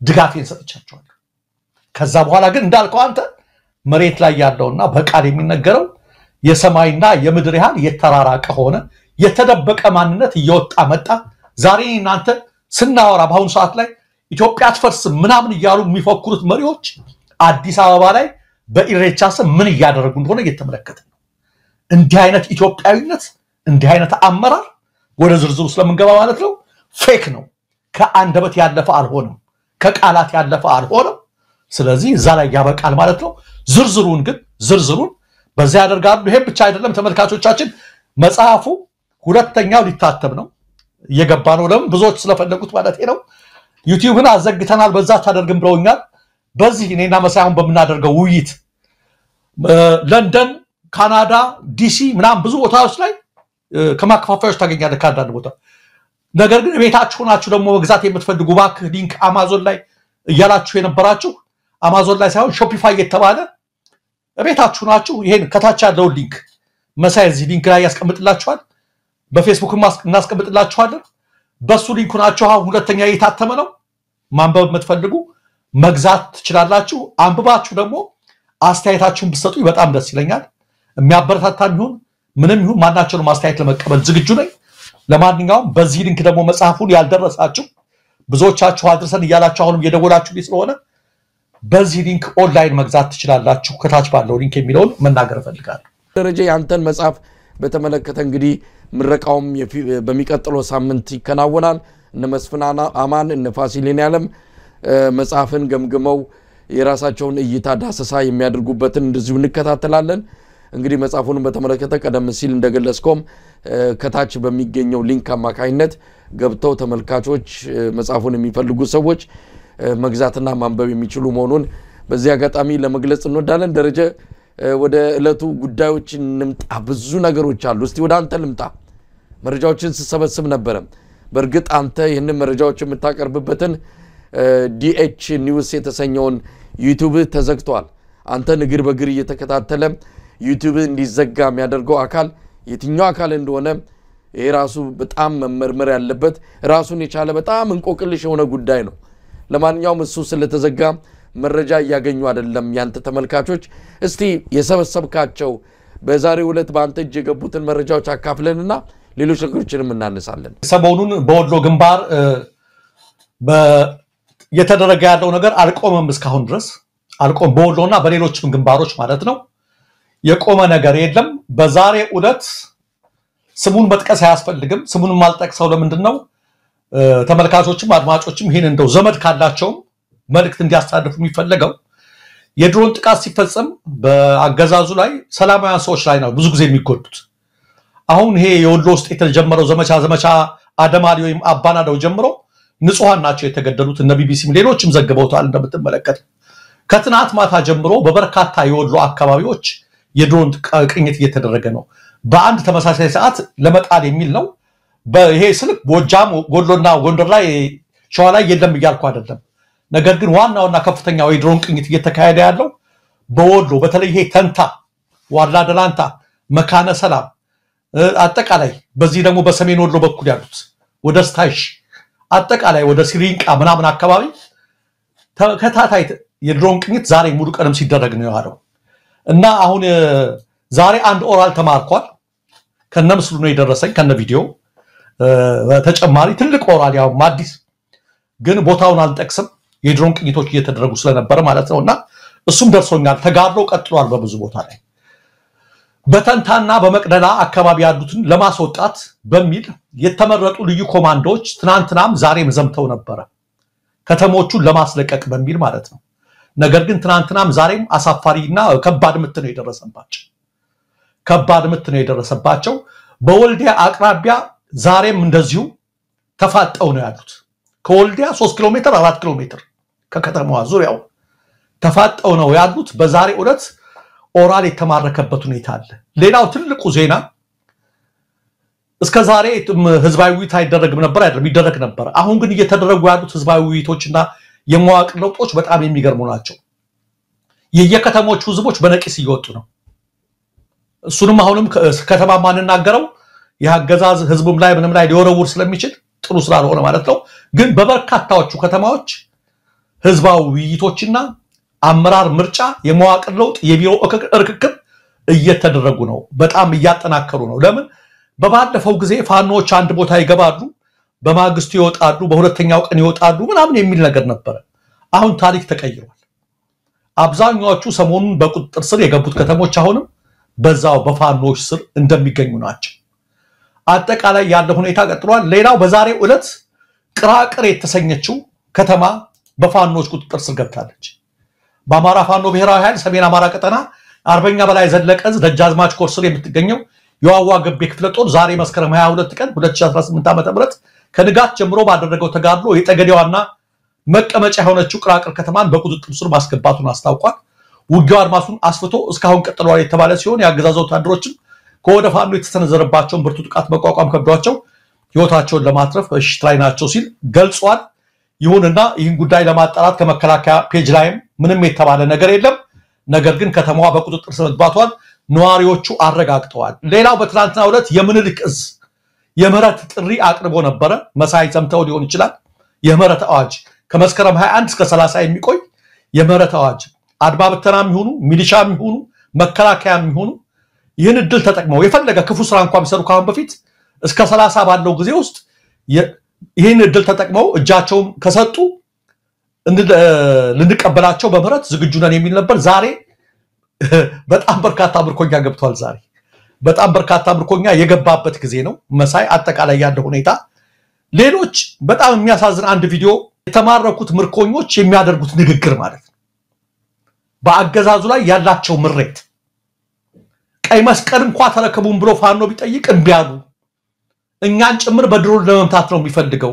S4: ድጋፌን ሰጥቻቸዋለሁ ከዛ በኋላ ግን እንዳልከው አንተ መሬት ላይ ያለውና በቃል የሚነገረው የሰማይና የምድር ያህል የተራራቀ ሆነ የተደበቀ ማንነት እየወጣ መጣ ዛሬ እናንተ ስናወራ በአሁኑ ሰዓት ላይ ኢትዮጵያ አትፈርስም ምናምን እያሉ የሚፎክሩት መሪዎች አዲስ አበባ ላይ በኢሬቻ ስም ምን እያደረጉ እንደሆነ እየተመለከተ ነው እንዲህ አይነት ኢትዮጵያዊነት እንዲህ አይነት አመራር ወደ ዝርዝሩ ስለምንገባ ማለት ነው ፌክ ነው ከአንደበት ያለፈ አልሆነም ከቃላት ያለፈ አልሆነም ስለዚህ እዛ ላይ ያበቃል ማለት ነው ዝርዝሩን በዛ ያደርጋሉ ይሄ ብቻ አይደለም ተመልካቾቻችን መጽሐፉ ሁለተኛው ሊታተም ነው እየገባ ነው ለምን ብዙዎች ስለፈለጉት ማለት ነው ዩቲዩብን አዘግተናል በዛ ታደርግም ብለውኛል በዚህ እኔና መሳያውን በመናደርገው ውይይት ለንደን ካናዳ ዲሲ ምናም ብዙ ቦታዎች ላይ ከማከፋፋዮች ታገኛለህ ካንዳንድ ቦታ ነገር ግን ቤታችሁ ናችሁ ደግሞ መግዛት የምትፈልጉ ባክ ሊንክ አማዞን ላይ እያላችሁ የነበራችሁ አማዞን ላይ ሳይሆን ሾፒፋይ የተባለ ቤታችሁ ናችሁ ይሄን ከታች ያለው ሊንክ መሳይ እዚህ ሊንክ ላይ ያስቀምጥላችኋል በፌስቡክ እናስቀምጥላችኋለን በሱ ሊንኩ ናችሁ አሁን ሁለተኛ የታተመ ነው ማንበብ የምትፈልጉ መግዛት ትችላላችሁ አንብባችሁ ደግሞ አስተያየታችሁን ብትሰጡ በጣም ደስ ይለኛል የሚያበረታታም ይሁን ምንም ይሁን ማናቸውን ማስተያየት ለመቀበል ዝግጁ ነኝ ለማንኛውም በዚህ ሊንክ ደግሞ መጽሐፉን ያልደረሳችሁ ብዙዎቻችሁ አድርሰን ይያላችሁ አሁንም እየደወላችሁ ስለሆነ በዚህ ሊንክ ኦንላይን መግዛት ትችላላችሁ ከታች ባለው ሊንክ የሚለውን መናገር ፈልጋለሁ
S3: ደረጃ ያንተን መጽሐፍ በተመለከተ እንግዲህ ምረቃውም በሚቀጥለው ሳምንት ይከናወናል እነ መስፍን አማን እነ ፋሲሌን ያለም መጽሐፍን ገምግመው የራሳቸውን እይታ ዳሰሳ የሚያደርጉበትን እንደዚሁ እንከታተላለን እንግዲህ መጽሐፉን በተመለከተ ቀደም ሲል እንደገለጽኩም ከታች በሚገኘው ሊንክ አማካይነት ገብተው ተመልካቾች መጽሐፉን የሚፈልጉ ሰዎች መግዛትና ማንበብ የሚችሉ መሆኑን በዚህ አጋጣሚ ለመግለጽ እንወዳለን ደረጃ ወደ እለቱ ጉዳዮች እንምጣ ብዙ ነገሮች አሉ እስቲ ወደ አንተ ልምጣ መረጃዎችን ሲሰበስብ ነበር በርግጥ አንተ ይሄን መረጃዎች የምታቀርብበትን ዲኤች ኒውስ የተሰኘውን ዩቲዩብ ተዘግቷል አንተ ንግር በግር እየተከታተለ ዩቲዩብ እንዲዘጋ የሚያደርገው አካል የትኛው አካል እንደሆነ የራሱ በጣም መመርመር ያለበት ራሱን የቻለ በጣም እንቆቅልሽ የሆነ ጉዳይ ነው ለማንኛውም እሱ ስለተዘጋ መረጃ ያገኙ አይደለም ያንተ ተመልካቾች እስቲ የሰበሰብካቸው በዛሬው ዕለት ባንተ እጅ የገቡትን መረጃዎች አካፍለንና ሌሎች ነገሮችንም እናነሳለን
S4: ሰሞኑን በወሎ ግንባር የተደረገ ያለው ነገር አልቆመም እስካሁን ድረስ አልቆም በወሎና በሌሎችም ግንባሮች ማለት ነው የቆመ ነገር የለም በዛሬ ዕለት ስሙን መጥቀስ አያስፈልግም ስሙን ማልጠቅሰው ለምንድነው ተመልካቾችም አድማጮችም ይሄን እንደው ዘመድ ካላቸው መልእክት እንዲያስተላልፉ የሚፈልገው የድሮን ጥቃት ሲፈጸም በአገዛዙ ላይ ሰላማዊ ሰዎች ላይ ነው ብዙ ጊዜ የሚጎዱት አሁን ይሄ የወሎ ውስጥ የተጀመረው ዘመቻ አደማሊ ወይም አባናዳው ጀምሮ ንጹሃን ናቸው የተገደሉት እነ ቢቢሲም ሌሎችም ዘግበውታል እንደምትመለከቱ ከትናንት ማታ ጀምሮ በበርካታ የወሎ አካባቢዎች የድሮን ቅኝት እየተደረገ ነው በአንድ ተመሳሳይ ሰዓት ለመጣል የሚል ነው በይሄ ስልክ ጎጃም ጎሎና ጎንደር ላይ ሸዋ ላይ የለም ይያልኩ አይደለም ነገር ግን ዋናውና ከፍተኛው የድሮን ቅኝት እየተካሄደ ያለው በወሎ በተለይ ይሄ ተንታ ዋላ ደላንታ መካነ ሰላም አጠቃላይ በዚህ ደግሞ በሰሜን ወሎ በኩል ያሉት ወደ ስታይሽ አጠቃላይ ወደ ሲሪንቃ ምናምን አካባቢ ተከታታይ የድሮን ቅኝት ዛሬ ሙሉ ቀንም ሲደረግ ነው ያለው እና አሁን ዛሬ አንድ ኦራል ተማርኳል ከነምስሉ ነው የደረሰኝ ከነ ቪዲዮ በተጨማሪ ትልቅ ኦራል ያው ማዲስ ግን ቦታውን አልጠቅስም የድሮን ቅኝቶች እየተደረጉ ስለነበረ ማለት ነውና እሱም ደርሶኛል ተጋድሎ ቀጥሏል በብዙ ቦታ ላይ በተንታና በመቅደላ አካባቢ ያሉትን ለማስወጣት በሚል የተመረጡ ልዩ ኮማንዶዎች ትናንትናም ዛሬም ዘምተው ነበር ከተሞቹን ለማስለቀቅ በሚል ማለት ነው ነገር ግን ትናንትናም ዛሬም አሳፋሪና ከባድ ምት ነው የደረሰባቸው በወልዲያ አቅራቢያ ዛሬም እንደዚሁ ተፋጠው ነው ያሉት ከወልዲያ 3 ኪሎ ሜትር 4 ኪሎ ሜትር ከከተማዋ ዙሪያው ተፋጠው ነው ያሉት በዛሬ ዕለት ኦራል የተማረከበት ሁኔታ አለ ሌላው ትልቁ ዜና እስከ ዛሬ ህዝባዊ ውይይት አይደረግም ነበር አይደለም ይደረግ ነበር አሁን ግን እየተደረጉ ያሉት ህዝባዊ ውይይቶችና የመዋቅር ለውጦች በጣም የሚገርሙ ናቸው የየከተሞቹ ህዝቦች በነቂስ እየወጡ ነው እሱንም አሁንም ከተማ ማንናገረው ያገዛዝ ህዝቡም ላይ ምንም ላይ ሊወረውር ስለሚችል ጥሩ ስላልሆነ ማለት ነው ግን በበርካታዎቹ ከተማዎች ህዝባዊ ውይይቶችና አመራር ምርጫ የመዋቅር ለውጥ የቢሮ እርክክብ እየተደረጉ ነው በጣም እያጠናከሩ ነው ለምን በባለፈው ጊዜ ፋኖች አንድ ቦታ ይገባሉ በማግስቱ ይወጣሉ በሁለተኛው ቀን ይወጣሉ ምናምን የሚል ነገር ነበር አሁን ታሪክ ተቀይሯል አብዛኛዎቹ ሰሞኑን በቁጥጥር ስር የገቡት ከተሞች አሁንም በዛው በፋኖች ስር እንደሚገኙ ናቸው አጠቃላይ ያለ ሁኔታ ቀጥሏል ሌላው በዛሬው ዕለት ቅራቅር የተሰኘችው ከተማ በፋኖች ቁጥጥር ስር ገብታለች በአማራ ፋኖ ብሔራዊ ኃይል ሰሜን አማራ ቀጠና አርበኛ በላይ ዘለቀዝ ደጃዝማች ኮርስር የምትገኘው የዋዋ ገቤ ክፍለ ጦር ዛሬ መስከረም 22 ቀን 2018 ዓ.ም ከንጋት ጀምሮ ባደረገው ተጋድሎ የጠገዴዋና መቀመጫ የሆነችው ቅራቅር ከተማን በቁጥጥር ስር ማስገባቱን አስታውቋል ውጊያው አድማሱን አስፍቶ እስካሁን ቀጥሏል የተባለ ሲሆን ያገዛዘው ወታደሮችም ከወደ ፋኖ የተሰነዘረባቸውን ብርቱ ጥቃት መቋቋም ከብዷቸው ህይወታቸውን ለማትረፍ እሽት ላይ ናቸው ሲል ገልጿል ይሁንና ይህን ጉዳይ ለማጣራት ከመከላከያ ፔጅ ላይም ምንም የተባለ ነገር የለም ነገር ግን ከተማዋ በቁጥጥር ስር መግባቷን ነዋሪዎቹ አረጋግጠዋል ሌላው በትናንትናው ዕለት የምንልክ እዝ የምህረት ጥሪ አቅርቦ ነበር መሳይ ሰምተው ሊሆን ይችላል የምህረት አዋጅ ከመስከረም 21 እስከ 30 የሚቆይ የምህረት አዋጅ አድማ በተናም ይሁኑ ሚሊሻም ይሁኑ መከላከያም ይሁኑ ይህን እድል ተጠቅመው የፈለገ ክፉ ስራ እንኳን ቢሰሩ ካሁን በፊት እስከ 30 ባለው ጊዜ ውስጥ ይህን እድል ተጠቅመው እጃቸውን ከሰጡ ልንቀበላቸው በምህረት ዝግጁ ነን የሚል ነበር ዛሬ በጣም በርካታ ምርኮኛ ገብቷል ዛሬ በጣም በርካታ ምርኮኛ የገባበት ጊዜ ነው መሳይ አጠቃላይ ያለው ሁኔታ ሌሎች በጣም የሚያሳዝን አንድ ቪዲዮ የተማረኩት ምርኮኞች የሚያደርጉት ንግግር ማለት ነው በአገዛዙ ላይ ያላቸው ምሬት ቀይ መስቀል እንኳን ተረከቡን ብሎ ፋኖ ቢጠይቅ እንቢያሉ እኛን ጭምር በድሮን ለመምታት ነው የሚፈልገው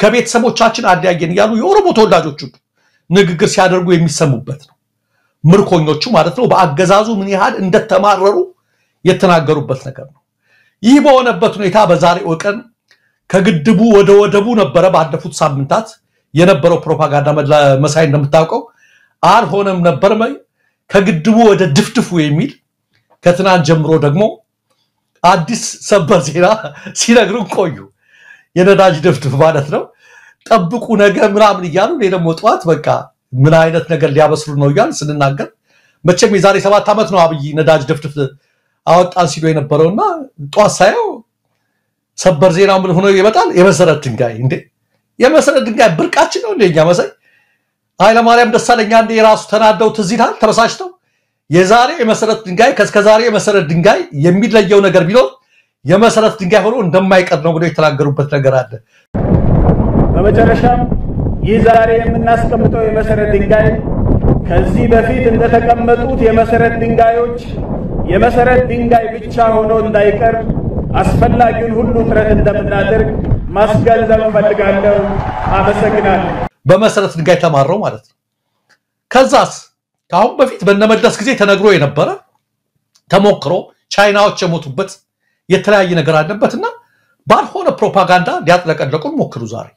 S4: ከቤተሰቦቻችን አዲያየን ያሉ የኦሮሞ ተወላጆች ንግግር ሲያደርጉ የሚሰሙበት ነው ምርኮኞቹ ማለት ነው በአገዛዙ ምን ያህል እንደተማረሩ የተናገሩበት ነገር ነው ይህ በሆነበት ሁኔታ በዛሬው ቀን ከግድቡ ወደ ወደቡ ነበር ባለፉት ሳምንታት የነበረው ፕሮፓጋንዳ መሳይ እንደምታውቀው አልሆነም ነበር ከግድቡ ወደ ድፍድፉ የሚል ከትናንት ጀምሮ ደግሞ አዲስ ሰበር ዜና ሲነግሩን ቆዩ የነዳጅ ድፍድፍ ማለት ነው ጠብቁ ነገ ምናምን ይያሉ ለደሞ ጧት በቃ ምን አይነት ነገር ሊያበስሩ ነው ይያል ስንናገር መቼም የዛሬ 7 ዓመት ነው አብይ ነዳጅ ድፍድፍ አወጣን ሲሉ የነበረውና ጧት ሳይው ሰበር ዜናው ምን ሆኖ ይመጣል የመሰረት ድንጋይ እንዴ የመሰረት ድንጋይ ብርቃችን ነው እንደኛ መሳይ ኃይለ ማርያም ደሳለኛ እንደ የራሱ ተናደው ትዝይታል ተበሳጭተው የዛሬ የመሰረት ድንጋይ ከስከዛሬ የመሰረት ድንጋይ የሚለየው ነገር ቢኖር የመሰረት ድንጋይ ሆኖ እንደማይቀር ነው ብሎ የተናገሩበት ነገር አለ
S5: በመጨረሻም ይህ ዛሬ የምናስቀምጠው የመሰረት ድንጋይ ከዚህ በፊት እንደተቀመጡት የመሰረት ድንጋዮች የመሰረት ድንጋይ ብቻ ሆኖ እንዳይቀር አስፈላጊውን ሁሉ ጥረት እንደምናደርግ ማስገንዘብ ፈልጋለሁ አመሰግናለሁ
S4: በመሰረት ድንጋይ ተማረው ማለት ነው ከዛስ ካሁን በፊት በነመለስ ጊዜ ተነግሮ የነበረ ተሞክሮ ቻይናዎች የሞቱበት የተለያየ ነገር አለበትና ባልሆነ ፕሮፓጋንዳ ሊያጥለቀለቁን ሞክሩ ዛሬ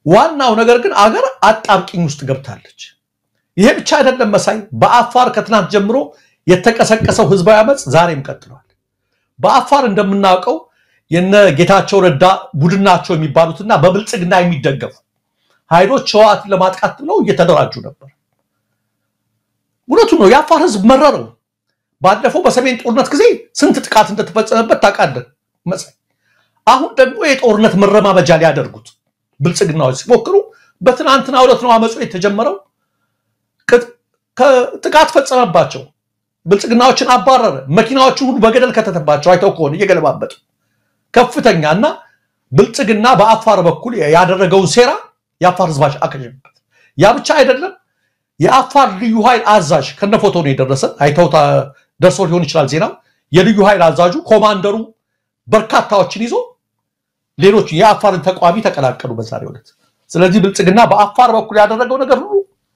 S4: ዋናው ነገር ግን አገር አጣብቂኝ ውስጥ ገብታለች ይሄ ብቻ አይደለም መሳይ በአፋር ከትናንት ጀምሮ የተቀሰቀሰው ህዝባዊ አመጽ ዛሬም ቀጥሏል በአፋር እንደምናውቀው የነ ጌታቸው ረዳ ቡድናቸው የሚባሉትና በብልጽግና የሚደገፉ ኃይሎች ህዋት ለማጥቃት ብለው እየተደራጁ ነበር ወለቱ ነው የአፋር ህዝብ መረረው ባለፈው በሰሜን ጦርነት ጊዜ ስንት ጥቃት እንደተፈጸመበት ታውቃለህ መሳይ አሁን ደግሞ የጦርነት መረማመጃ ሊያደርጉት ብልጽግናዎች ሲሞክሩ በትናንትና ዕለት ነው አመጹ የተጀመረው ጥቃት ፈጸመባቸው ብልጽግናዎችን አባረረ መኪናዎቹን ሁሉ በገደል ከተተባቸው አይተው ከሆነ እየገለባበጡ ከፍተኛና ብልጽግና በአፋር በኩል ያደረገውን ሴራ ያፋር ህዝባች አከጀበት ያ ብቻ አይደለም የአፋር ልዩ ኃይል አዛዥ ከነፎቶ ነው የደረሰ አይተው ደርሶ ሊሆን ይችላል ዜናው የልዩ ኃይል አዛዡ ኮማንደሩ በርካታዎችን ይዞ ሌሎች የአፋርን ተቋሚ ተቀላቀሉ በዛሬው ዕለት ስለዚህ ብልጽግና በአፋር በኩል ያደረገው ነገር ሁሉ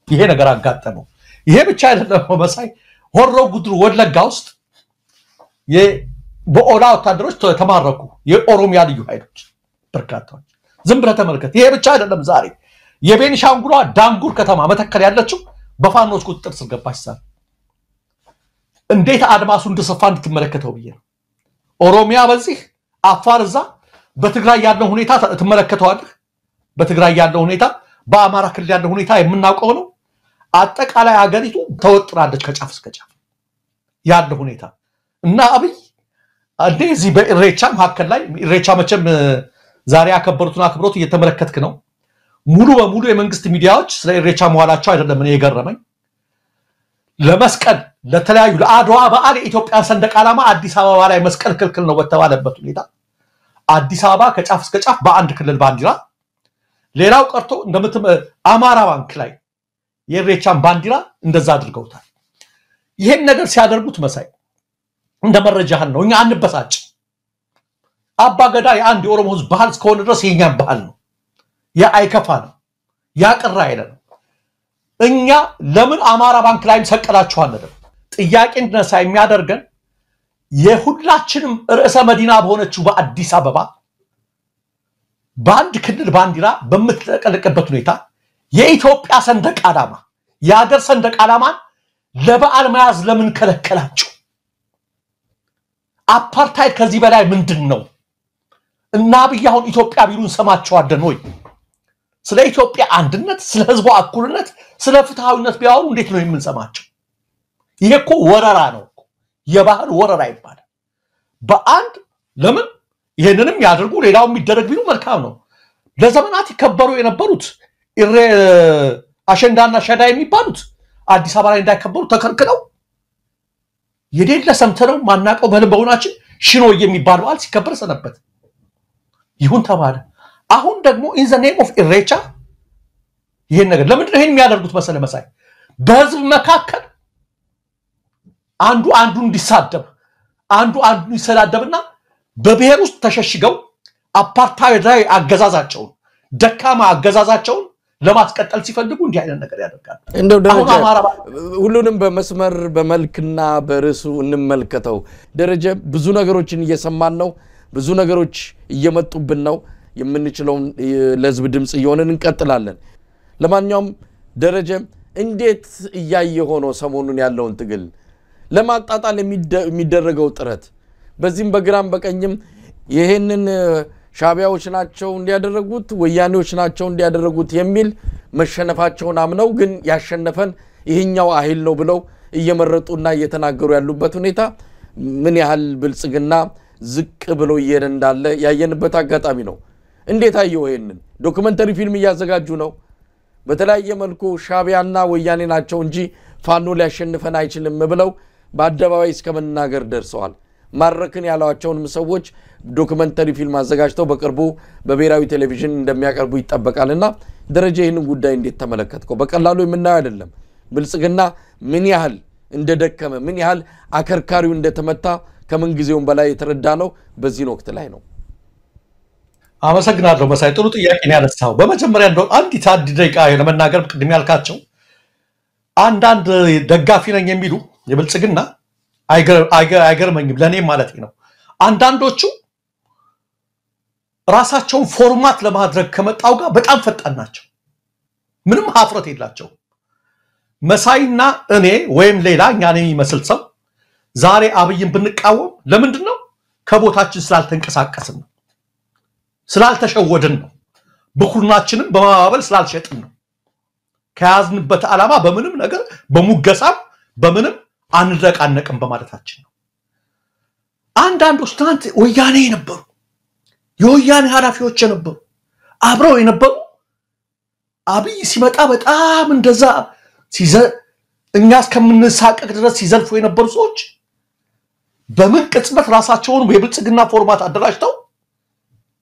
S4: ይሄ ነገር አጋጠመው ይሄ ብቻ አይደለም መሳይ ሆሮ ጉድሩ ወለጋ ውስጥ በኦላ ወታደሮች ተማረኩ የኦሮሚያ ልዩ ኃይሎች በርካታዎች ዝም ብለ ተመልከት ይሄ ብቻ አይደለም ዛሬ የቤኒሻንጉሏ ዳንጉር ከተማ መተከል ያለችው በፋኖች ቁጥጥር ስር ገባች ዛሬ እንዴት አድማሱ እንደሰፋ እንድትመለከተው ብዬ ነው ኦሮሚያ በዚህ አፋር እዛ በትግራይ ያለው ሁኔታ ተመለከተዋል በትግራይ ያለው ሁኔታ በአማራ ክልል ያለው ሁኔታ የምናውቀው ነው አጠቃላይ ሀገሪቱ ተወጥራለች ከጫፍ እስከ ጫፍ ያለው ሁኔታ እና አብይ እንደዚህ በኢሬቻ መካከል ላይ ኢሬቻ መቼም ዛሬ ያከበሩትን አክብሮት እየተመለከትክ ነው ሙሉ በሙሉ የመንግስት ሚዲያዎች ስለ ኢሬቻ መዋላቸው አይደለም እኔ የገረመኝ ለመስቀል ለተለያዩ ለአድዋ በዓል የኢትዮጵያ ሰንደቅ ዓላማ አዲስ አበባ ላይ መስቀል ክልክል ነው በተባለበት ሁኔታ አዲስ አበባ ከጫፍ እስከ ጫፍ በአንድ ክልል ባንዲራ ሌላው ቀርቶ እንደምትም አማራ ባንክ ላይ የኢሬቻን ባንዲራ እንደዛ አድርገውታል ይሄን ነገር ሲያደርጉት መሳይ እንደ መረጃህን ነው እኛ አንበሳጭ አባገዳ የአንድ የኦሮሞ ህዝብ ባህል እስከሆነ ድረስ የኛም ባህል ነው ያ አይከፋ ነው ያ ቅራ አይደለም እኛ ለምን አማራ ባንክ ላይም ሰቀላችኋል አይደል ጥያቄ እንደነሳ የሚያደርገን የሁላችንም ርዕሰ መዲና በሆነችው በአዲስ አበባ ባንድ ክልል ባንዲራ በመተቀለቀበት ሁኔታ የኢትዮጵያ ሰንደቅ ዓላማ የሀገር ሰንደቅ ዓላማን ለበዓል መያዝ ለምን ከለከላችሁ አፓርታይድ ከዚህ በላይ ምንድነው እና በያሁን ኢትዮጵያ ቢሉን ሰማቸዋለን ወይ ስለ ኢትዮጵያ አንድነት ስለ ህዝቡ እኩልነት ስለ ፍትሃዊነት ቢያወሩ እንዴት ነው የምንሰማቸው ይሄ እኮ ወረራ ነው የባህል ወረራ ይባላል በአንድ ለምን ይሄንንም ያደርጉ ሌላው የሚደረግ ቢሉ መልካም ነው ለዘመናት ይከበሩ የነበሩት አሸንዳና ሸዳ የሚባሉት አዲስ አበባ ላይ እንዳይከበሩ ተከልክለው የሌለ ሰምተነው ማናቀው በልበውናችን ሽኖ የሚባል በዓል ሲከበር ሰነበት ይሁን ተባለ አሁን ደግሞ in the name of ኢሬቻ ይሄን ነገር ለምንድን ነው ይሄን የሚያደርጉት መሰለ መሳይ በህዝብ መካከል አንዱ እንዲሳደብ አንዱ ይሰዳደብና በብሔር ውስጥ ተሸሽገው አፓርታይድ ላይ አገዛዛቸውን ደካማ አገዛዛቸውን ለማስቀጠል ሲፈልጉ እንዲህ አይነት ነገር ያደርጋሉ
S3: እንደው ደረጃ ሁሉንም በመስመር በመልክና በርሱ እንመልከተው ደረጃ ብዙ ነገሮችን እየሰማን ነው ብዙ ነገሮች እየመጡብን ነው የምንችለው ለህዝብ ድምጽ እየሆነን እንቀጥላለን ለማንኛውም ደረጃ እንዴት እያየ ሆኖ ሰሞኑን ያለውን ትግል ለማጣጣል የሚደረገው ጥረት በዚህም በግራም በቀኝም ይሄንን ሻቢያዎች ናቸው እንዲያደርጉት ወያኔዎች ናቸው እንዲያደርጉት የሚል መሸነፋቸውን አምነው ግን ያሸነፈን ይሄኛው አይል ነው ብለው እየመረጡና እየተናገሩ ያሉበት ሁኔታ ምን ያህል ብልጽግና ዝቅ ብሎ እየሄደ እንዳለ ያየንበት አጋጣሚ ነው እንዴት አየው ይሄንን ዶክመንተሪ ፊልም ያዘጋጁ ነው በተለያየ መልኩ ሻቢያና ወያኔ ናቸው እንጂ ፋኖ ሊያሸንፈን አይችልም ብለው በአደባባይ እስከመናገር ደርሰዋል ማረክን ያላዋቸውንም ሰዎች ዶክመንተሪ ፊልም አዘጋጅተው በቅርቡ በብሔራዊ ቴሌቪዥን እንደሚያቀርቡ ይጠበቃልና ደረጃ ይሄንን ጉዳይ እንዴት ተመለከትከው በቀላሉ የምናየው አይደለም ብልጽግና ምን ያህል እንደደከመ ምን ያህል አከርካሪው እንደተመታ ከምን ጊዜውም በላይ የተረዳ ነው በዚህ ወቅት ላይ ነው
S4: አመሰግናለሁ መሳይ ጥሩ ጥያቄ ነው ያነሳው በመጀመሪያ እንደው አንዲት ደቂቃ ለመናገር ቅድም ያልካቸው አንዳንድ ደጋፊ ነኝ የሚሉ የብልጽግና አይገርመኝም ለኔ ማለት ነው አንዳንዶቹ ራሳቸውን ፎርማት ለማድረግ ከመጣው ጋር በጣም ፈጣን ናቸው ምንም ሀፍረት የላቸው መሳይና እኔ ወይም ሌላ እኛን የሚመስል ሰው ዛሬ አብይን ብንቃወም ለምንድነው ከቦታችን ስላልተንቀሳቀስን ነው ስላልተሸወድን ነው በኩርናችንም በማባበል ስላልሸጥን ነው ከያዝንበት ዓላማ በምንም ነገር በሙገሳም በምንም አንረቃነቅም በማለታችን ነው አንዳንዶች ትናንት ወያኔ ነበሩ የወያኔ ኃላፊዎች ነበሩ አብረው የነበሩ አብይ ሲመጣ በጣም እንደዛ እኛ እስከምንሳቀቅ ድረስ ሲዘልፉ የነበሩ ሰዎች በምን ቅጽበት ራሳቸውን በብልጽግና ፎርማት አደራጅተው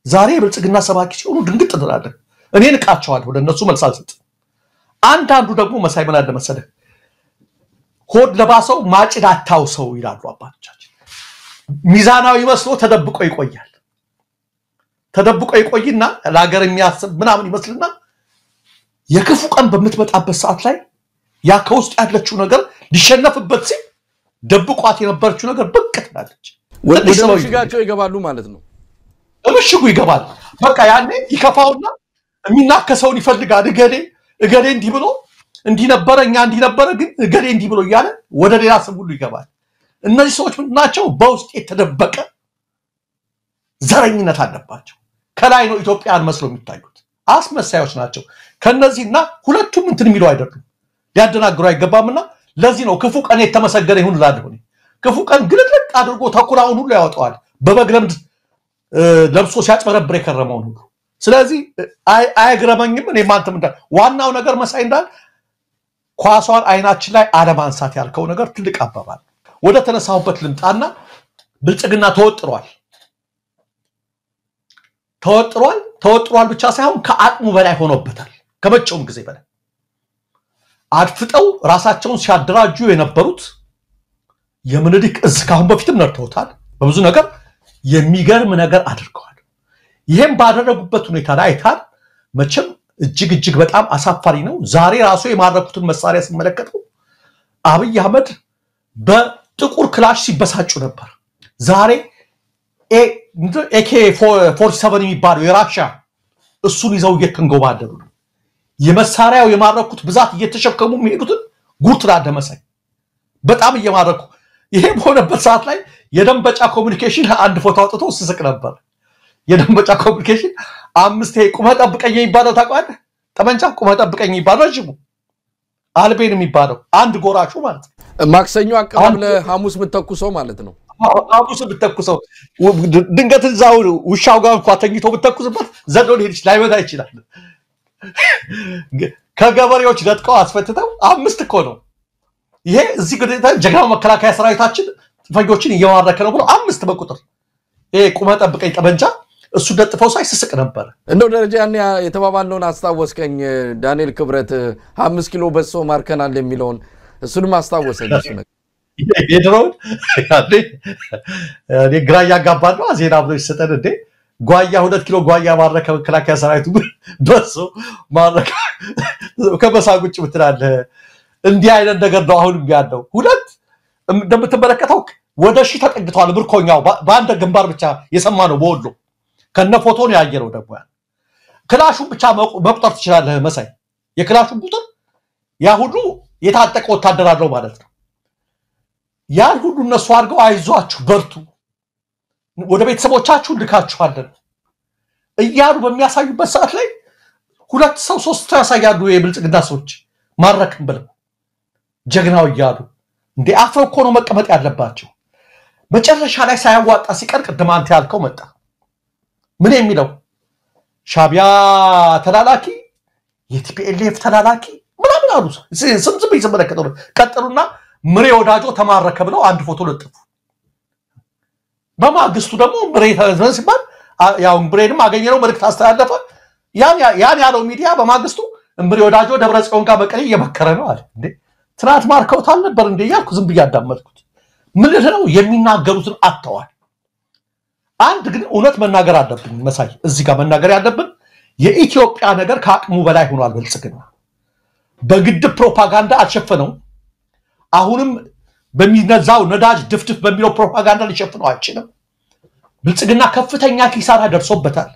S4: ዛሬ የብልጽግና ሰባኪ ሲሆኑ ድንግጥ ተደራደረ እኔ ንቃቸዋለሁ ለነሱ መልስ አልሰጥም አንዳንዱ ደግሞ መሳይ ምን አለ መሰለህ ሆድ ለባሰው ማጭድ አታውሰው ይላሉ አባቶቻችን ሚዛናዊ መስሎ ተደብቆ ይቆያል ተደብቆ ይቆይና ለሀገር የሚያስብ ምናምን ይመስልና የክፉ ቀን በምትመጣበት ሰዓት ላይ ያ ከውስጥ ያለችው ነገር ሊሸነፍበት ሲል ደብቋት የነበረችው ነገር ብቅ ትላለች
S3: ወደ ምሽጋቸው ይገባሉ ማለት ነው
S4: ምሽጉ ይገባል በቃ ያኔ ይከፋውና የሚናከሰውን ይፈልጋል እገሌ እንዲህ ብሎ እንዲህ ነበረኛ እንዲህ ነበረ ግን እገሌ እንዲህ ብሎ ይያለ ወደ ሌላ ስም ሁሉ ይገባል እነዚህ ሰዎች ምንድናቸው በውስጥ የተደበቀ ዘረኝነት አለባቸው ከላይ ነው ኢትዮጵያን መስሎ የሚታዩት አስመሳዮች ናቸው ከነዚህና ሁለቱም እንትን የሚሉ አይደሉም ሊያደናግሩ አይገባምና ለዚህ ነው ክፉ ቀን የተመሰገነ ይሁን ላድርጉ ክፉ ቀን ግልጥልጥ አድርጎ ተኩላውን ሁሉ ያወጣዋል በበግለምድ ለብሶ ሲያጭበረብር የከረመው ሁሉ ስለዚህ አይግረመኝም እኔ ማንተም እንደ ዋናው ነገር መሳይ እንዳል ኳሷን አይናችን ላይ አለማንሳት ያልከው ነገር ትልቅ አባባል ወደ ተነሳውበት ልምጣና ብልጽግና ተወጥሯል ብቻ ሳይሆን ከአቅሙ በላይ ሆኖበታል ከመቼውም ጊዜ በላይ አድፍጠው ራሳቸውን ሲያደራጁ የነበሩት የምንድቅ እስካሁን በፊትም ነርተውታል በብዙ ነገር የሚገርም ነገር አድርገዋል ይሄን ባደረጉበት ሁኔታ ላይ አይታል መቼም እጅግ በጣም አሳፋሪ ነው ዛሬ ራሱ የማረኩትን መሳሪያ ሲመለከተው አብይ አህመድ በጥቁር ክላሽ ሲበሳጩ ነበር ዛሬ AK47 የሚባለው የራሻ እሱን ይዘው እየተንጎባደዱ ነው የመሳሪያው የማረኩት ብዛት እየተሸከሙ የሚሄዱትን ጉርትራ ደመሳይ በጣም እየማረኩ ይሄ በሆነበት ሰዓት ላይ የደንበጫ ኮሙኒኬሽን አንድ ፎቶ አውጥቶ ሲስቅ ነበር የደንበጫ ኮሙኒኬሽን 5 ቁመ ጠብቀኝ ይባላል ታውቃለህ ጠመንጃ ቁመ ጠብቀኝ ይባላል ጅሙ አልቤን የሚባለው አንድ ጎራሹ ማለት ነው
S3: ማክሰኞ አቀባብ ለሐሙስ ብትተኩሰው ማለት ነው
S4: ሐሙስ ብትተኩሰው ድንገት እዛው ውሻው ጋር እንኳን ተኝቶ ብትተኩስበት ዘዶ ሊሄድ ላይወጣ ይችላል ከገበሬዎች ለጥቀው አስፈትተው 5 እኮ ነው ይሄ እዚህ ግዴታ ጀግናው መከላከያ ሰራዊታችን ፈንጆችን እየማረከ ነው ብሎ 5 በቁጥር ይሄ ቁመ ጠብቀኝ ጠመንጃ እሱ ደጥፈው ሳይስቅ ነበር
S3: እንደው ደረጃ ያን የተባባልነውን አስታወስከኝ ዳንኤል ክብረት 5 ኪሎ በሶ ማርከናል የሚለውን እሱንም አስታወሰኝ እሱ ነገር
S4: የድሮውን እኔ ግራ ያጋባለው አዜና ብሎ ይሰጠን እንዴ ጓያ 2 ኪሎ ጓያ ማረከ መከላከያ ሰራዊቱ በሶ ማረከ ከበሳጉጭ ብትላል እንዲህ አይነት ነገር ነው አሁን ቢያለው ሁለት እንደምትመለከተው ወደ ሺ ተጠግቷል ብርኮኛው በአንድ ግንባር ብቻ የሰማነው በወሎ ከነ ፎቶ ነው ያየረው ደግሞ ክላሹን ብቻ መቁጠር ትችላለህ መሳይ የክላሹን ቁጥር ያ ሁሉ የታጠቀ ወታደር አለው ማለት ነው ያን ሁሉ እነሱ አድርገው አይዟችሁ በርቱ ወደ ቤተሰቦቻችሁ ልካችኋለን እያሉ በሚያሳዩበት ሰዓት ላይ 2 ሰው 3 ሰው ያሳያሉ የብልጽግና ሰዎች ማረክም ብለው ጀግናው እያሉ እንዴ አፍረው እኮ ነው መቀመጥ ያለባቸው መጨረሻ ላይ ሳያዋጣ ሲቀር ቅድም አንተ ያልከው መጣ ምን የሚለው ሻቢያ ተላላኪ የቲፒኤልኤፍ ተላላኪ ምናምን አሉ ስምዝም ይዘመለከተው ቀጠሉና ምሬ ወዳጆ ተማረከ ብለው አንድ ፎቶ ለጥፉ በማግስቱ ደግሞ ምሬ ተዘን ሲባል ያው ምሬንም አገኘነው መልእክት አስተላለፈ ያን ያለው ሚዲያ በማግስቱ ምሬ ወዳጆ ደብረጽዮን ጋር በቀል እየመከረ ነው አለ እንዴ ትናንት ማርከውታል ነበር እንዴ ያልኩ ዝም ብያዳመጥኩት ምን ነው የሚናገሩትን አጥተዋል አንድ ግን እውነት መናገር አለብን መሳይ እዚህ ጋር መናገር ያለብን የኢትዮጵያ ነገር ከአቅሙ በላይ ሆኗል ብልጽግና በግድ ፕሮፓጋንዳ አልሸፈነው አሁንም በሚነዛው ነዳጅ ድፍድፍ በሚለው ፕሮፓጋንዳ ሊሸፍነው አይችልም ብልጽግና ከፍተኛ ኪሳራ ደርሶበታል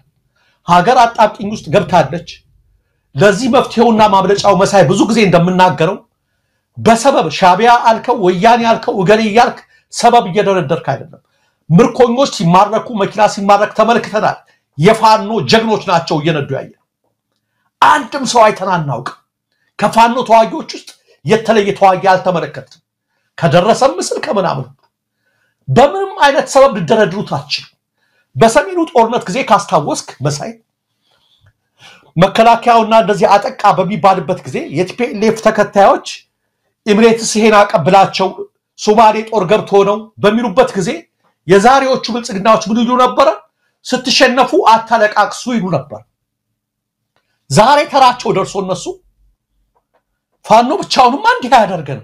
S4: ሀገር አጣብቂኝ ውስጥ ገብታለች ለዚህ መፍትሄውና ማብለጫው መሳይ ብዙ ጊዜ እንደምናገረው በሰበብ ሻቢያ አልከው ወያኔ አልከው ወገኔ ያልክ ሰበብ እየደረደርክ አይደለም ምርኮኞች ሲማረኩ መኪና ሲማረክ ተመልክተናል የፋኖ ጀግኖች ናቸው እየነዱ ያየ አንድም ሰው አይተናናውቅ ከፋኖ ተዋጊዎች ውስጥ የተለየ ተዋጊ አልተመለከትም ከደረሰ ምስል ከመናምን በምንም አይነት ሰበብ ልደረድሩታችሁ በሰሜኑ ጦርነት ጊዜ ካስታወስክ መሳይ መከላከያውና እንደዚህ አጠቃ በሚባልበት ጊዜ የቲፒኤልኤፍ ተከታዮች ኢሚሬትስ ይሄን አቀብላቸው ሶማሌ ጦር ገብቶ ነው በሚሉበት ጊዜ የዛሬዎቹ ብልጽግናዎች ምን ይሉ ነበር ስትሸነፉ አታለቃቅሱ ይሉ ነበር ዛሬ ተራቸው ደርሶ እነሱ ፋኖ ብቻውንም አንድ ያደርገን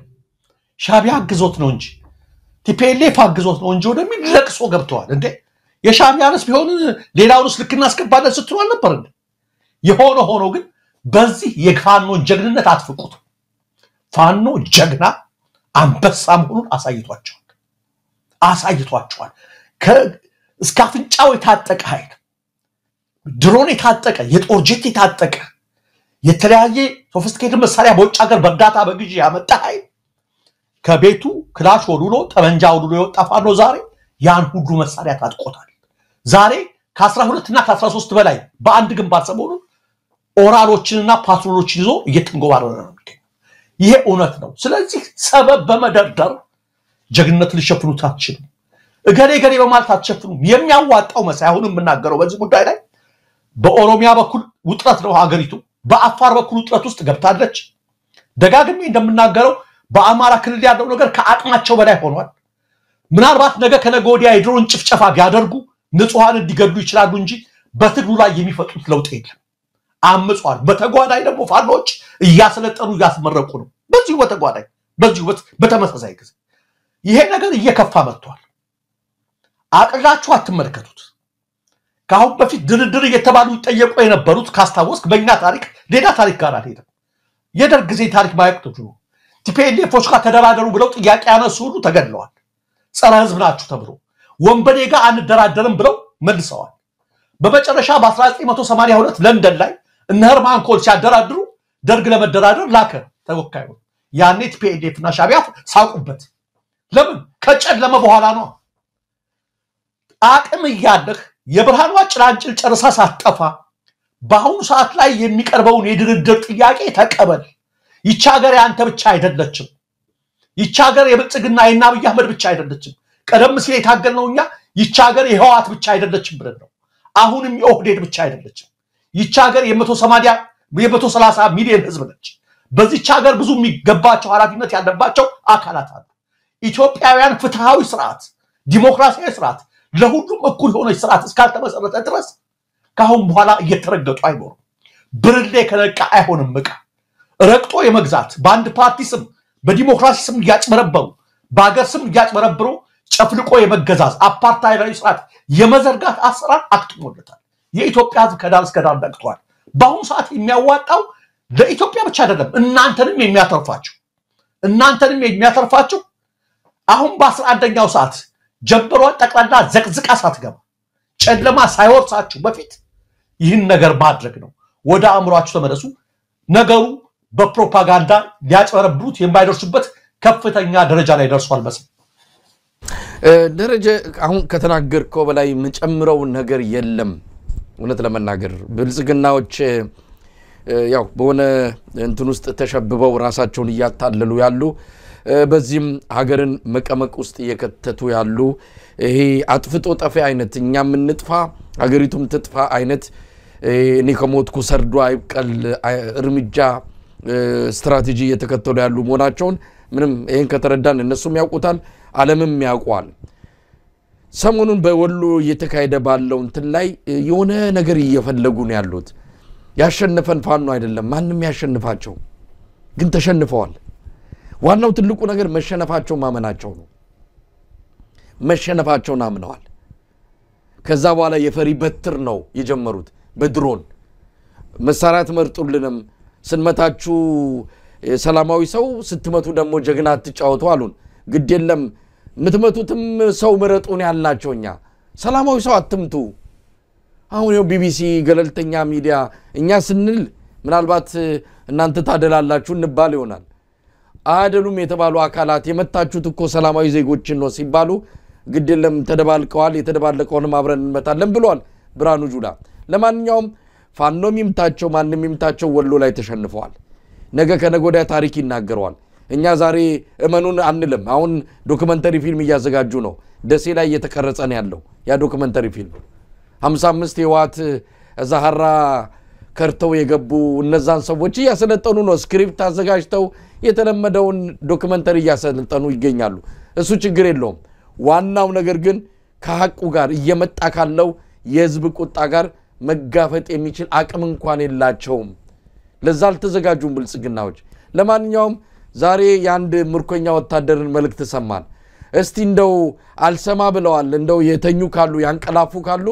S4: ሻቢያ አግዞት ነው እንጂ ቲፒኤልኤፍ አግዞት ነው እንጂ ወደሚል ለቅሶ ገብተዋል እንዴ የሻቢያንስ ቢሆን ሌላውንስ ልክና አስከባለን ስትሉ ነበር እንዴ የሆነ ሆኖ ግን በዚህ የፋኖ ጀግንነት አትፍቁት ፋኖ ጀግና አንበሳ መሆኑን አሳይቷቸዋል ከስካፍንጫው የታጠቀ ኃይል ድሮን የታጠቀ የጦር ጄት የታጠቀ የተለያየ ሶፊስቲኬትድ መሳሪያ በውጭ ሀገር በእርዳታ በግዢ ያመጣ ኃይል ከቤቱ ክላሽ ወሉሎ ጠመንጃ ወሉሎ የወጣ ፋኖ ዛሬ ያን ሁሉ መሳሪያ ታጥቆታል ዛሬ ከ12 እና ከ13 በላይ በአንድ ግንባር ሰሞኑን ኦራሎችንና ፓትሮሎችን ይዞ እየተንጎባረረ ነው ይሄ እውነት ነው ስለዚህ ሰበብ በመደርደር ጀግንነት ሊሸፍኑት አትችሉም እገሌ በማለት አትሸፍኑም የሚያዋጣው መሳይሁን የምናገረው በዚህ ጉዳይ ላይ በኦሮሚያ በኩል ውጥረት ነው ሀገሪቱ በአፋር በኩል ውጥረት ውስጥ ገብታለች ደጋግሜ እንደምናገረው በአማራ ክልል ያለው ነገር ከአቅማቸው በላይ ሆኗል ምናልባት ነገ ከነገ ወዲያ የድሮን ጭፍጨፋ ቢያደርጉ ንጹሃን እንዲገድሉ ይችላሉ እንጂ በትግሉ ላይ የሚፈጡት ለውጥ የለም አምጿል በተጓዳይ ደግሞ ፋኖች እያሰለጠኑ እያስመረቁ ነው በዚህ በተጓዳይ በዚህ በተመሳሳይ ጊዜ ይሄ ነገር እየከፋ መጥቷል አቅላችሁ አትመለከቱት ካሁን በፊት ድርድር እየተባሉ ይጠየቁ የነበሩት ካስታወስክ በእኛ ታሪክ ሌላ ታሪክ ጋር አልሄደም የደርግ ጊዜ ታሪክ ማይቀጥሉ ነው ቲፒኤልኤፎች ጋር ተደራደሩ ብለው ጥያቄ ያነሱ ሁሉ ተገድለዋል ጸረ ህዝብ ናችሁ ተብሎ ወንበዴ ጋር አንደራደርም ብለው መልሰዋል በመጨረሻ በ1982 ለንደን ላይ እነ ሄርማን ኮል ሲያደራድሩ ደርግ ለመደራደር ላከ ተወካዩ ያኔ ቲፒኤልኤፍና ሻቢያ ሳቁበት ለምን ከጨለመ በኋላ ነው አቅም ያለህ የብርሃኑ ጭላንጭል ጨርሳ ሳትጠፋ በአሁኑ ሰዓት ላይ የሚቀርበውን የድርድር ጥያቄ ተቀበል ይህች ሀገር ያንተ ብቻ አይደለችም ይህች ሀገር የብልጽግና የአብይ አህመድ ብቻ አይደለችም ቀደም ሲል የታገልነውኛ ይህች ሀገር የህዋት ብቻ አይደለችም ብለን ነው አሁንም የኦህዴድ ብቻ አይደለችም ይህች ሀገር የ130 ሚሊዮን ህዝብ ነች በዚህች ሀገር ብዙ የሚገባቸው ኃላፊነት ያለባቸው አካላት አሉ ኢትዮጵያውያን ፍትሃዊ ስርዓት ዲሞክራሲያዊ ስርዓት ለሁሉም እኩል ሆነ ስርዓት እስካልተመሰረተ ድረስ ካሁን በኋላ እየተረገጡ አይኖርም ብርሌ ከለቃ አይሆንም በቃ ረቅጦ የመግዛት ባንድ ፓርቲ ስም በዲሞክራሲ ስም ያጭመረበሩ ባገር ስም ያጭመረበሩ ጨፍልቆ የመገዛዝ አፓርታይዳዊ ስርዓት የመዘርጋት አሰራር አክትሞለታል የኢትዮጵያ ህዝብ ከዳር እስከ ዳር ደቅቷል በአሁኑ ሰዓት የሚያዋጣው ለኢትዮጵያ ብቻ አይደለም እናንተንም የሚያተርፋችሁ አሁን በ11ኛው ሰዓት ጀምሯን ጠቅላላ ዘቅዝቃ ሳትገባ ጨለማ ሳይወርሳችሁ በፊት ይህን ነገር ማድረግ ነው ወደ አእምሯችሁ ተመለሱ ነገሩ በፕሮፓጋንዳ ሊያጨረብሩት የማይደርሱበት ከፍተኛ ደረጃ ላይ ደርሷል መሰል
S3: ደረጃ አሁን ከተናገርከው በላይ መጨምረው ነገር የለም እውነት ለመናገር ብልጽግናዎች ያው በሆነ እንትን ውስጥ ተሸብበው ራሳቸውን ያታለሉ ያሉ በዚህም ሀገርን መቀመቅ ውስጥ እየከተቱ ያሉ ይሄ አጥፍጦ ጠፊ አይነት እኛም እንጥፋ ሀገሪቱም ትጥፋ አይነት እኔ ከሞትኩ ሰርዶ አይቀል እርምጃ ስትራቴጂ እየተከተሉ ያሉ መሆናቸውን ምንም ይሄን ከተረዳን እነሱም ያውቁታል ዓለምም ያውቋል ሰሞኑን በወሎ እየተካሄደ ባለው እንትን ላይ የሆነ ነገር እየፈለጉ ነው ያሉት ያሸነፈን ፋኖ አይደለም ማንንም ያሸንፋቸው ግን ተሸንፈዋል ዋናው ትልቁ ነገር መሸነፋቸው ማመናቸው ነው መሸነፋቸውን አምነዋል ከዛ በኋላ የፈሪ በትር ነው የጀመሩት በድሮን መሳሪያት መርጡልንም ስንመታችሁ ሰላማዊ ሰው ስትመቱ ደግሞ ጀግና አትጫወቱ አሉን ግድ የለም ምትመቱትም ሰው መረጡን ያልናቸውኛ ሰላማዊ ሰው አትምቱ አሁን ነው ቢቢሲ ገለልተኛ ሚዲያ እኛ ስንል ምናልባት እናንተ ታደላላችሁ እንባል ይሆናል አደሉም የተባሉ አካላት የመታችሁት እኮ ሰላማዊ ዜጎችን ነው ሲባሉ ግድ የለም ተደባልቀዋል የተደባለቀውን አብረን እንመታለን ብሏል ብርሃኑ ጁላ ለማንኛውም ፋኖም ይምታቸው ማንንም ይምታቸው ወሎ ላይ ተሸንፈዋል ነገ ከነጎዳ ታሪክ ይናገራል እኛ ዛሬ እመኑን አንልም አሁን ዶክመንተሪ ፊልም እያዘጋጁ ነው ደሴ ላይ እየተቀረጸ ነው ያለው ያ ዶክመንተሪ ፊልም 55 የዋት ዛሃራ ከርተው የገቡ እነዛን ሰዎች ያሰለጠኑ ነው ስክሪፕት አዘጋጅተው የተለመደውን ዶክመንተሪ ያሰለጠኑ ይገኛሉ እሱ ችግር የለውም ዋናው ነገር ግን ከሐቁ ጋር እየመጣ ካለው የህዝብ ቁጣ ጋር መጋፈጥ የሚችል አቅም እንኳን የላቸውም ለዛል ተዘጋጁም ብልጽግናዎች ለማንኛውም ዛሬ ያንድ ምርኮኛ ወታደርን መልእክት ሰማን እስቲ እንደው አልሰማ ብለዋል እንደው የተኙ ካሉ ያንቀላፉ ካሉ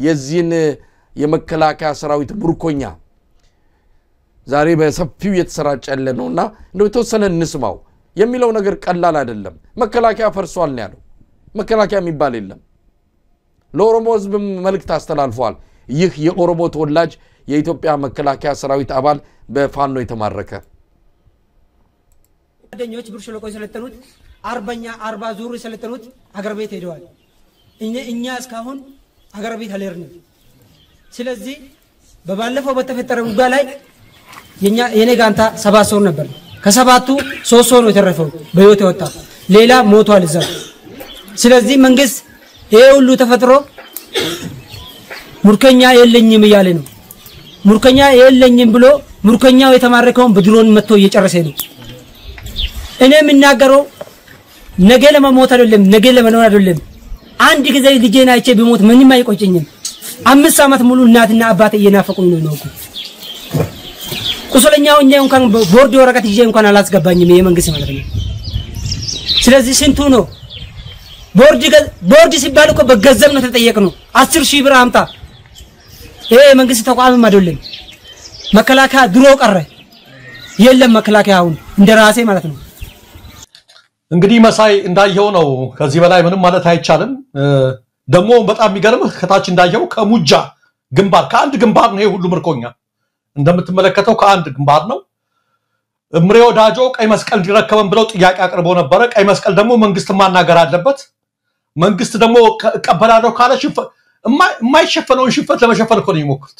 S3: የዚህን የመከላከያ ሰራዊት ምርኮኛ ዛሬ በሰፊው የተሰራጨለ ነውና እንደው ተወሰነ እንስማው የሚለው ነገር ቀላል አይደለም መከላከያ ፈርሷል ነው ያለው መከላከያ የሚባል የለም ለኦሮሞ ህዝብ መልእክት አስተላልፏል ይህ የኦሮሞ ተወላጅ የኢትዮጵያ መከላከያ ሰራዊት አባል በፋኖ የተማረከ
S6: ጓደኞች ብር ሸለቆ የሰለጠኑት 40 ዙር የሰለጠኑት ሀገር ቤት ሄደዋል እኛ እስካሁን ሀገር ቤት አልሄድንም ስለዚህ በባለፈው በተፈጠረው ጉዳይ ላይ የኔ ጋንታ 7 ሰው ነበር ከሰባቱ 3 ሰው ነው የተረፈው በህይወት የወጣ ሌላ ሞቷል እዛ ስለዚህ መንግስት ይሄ ሁሉ ተፈጥሮ ሙርከኛ የለኝም ይያለ ነው ሙርከኛ የለኝም ብሎ ሙርከኛው የተማረከውን በድሮን መጥቶ እየጨረሰ ነው እኔ የምናገረው ነገ ለመሞት አይደለም ነገ ለመኖር አይደለም አንድ ጊዜ ልጄን አይቼ ቢሞት ምንም አይቆጨኝም 5 አመት ሙሉ እናትና አባቴ እየናፈቁኝ ነው ቁስለኛው እንኳን ቦርድ ወረቀት ይዤ እንኳን አላስገባኝም የመንግስት ማለት ነው ስለዚህ ስንቱ ነው ቦርድ ሲባል እኮ በገንዘብ ነው ተጠየቅነው 10,000 ብር አምጣ ይሄ መንግስት ተቋምም አይደለም መከላከያ ድሮ ቀረ የለም መከላከያ አሁን እንደራሴ ማለት ነው
S4: እንግዲህ መሳይ እንዳየው ነው ከዚህ በላይ ምንም ማለት አይቻልም ደግሞ በጣም የሚገርምህ ከታች እንዳየው ከሙጃ ግንባር ከአንድ ግንባር ነው ይሄ ሁሉ ምርኮኛ እንደምትመለከተው ከአንድ ግንባር ነው እምሬው ዳጆ ቀይ መስቀል እንዲረከበን ብለው ጥያቄ አቅርበው ነበር ቀይ መስቀል ደግሞ መንግስት ማናገር አለበት መንግስት ደግሞ ቀበላለው ካለ የማይሸፈነውን ሽፈት ለመሸፈን እኮ ነው ይሞክሩት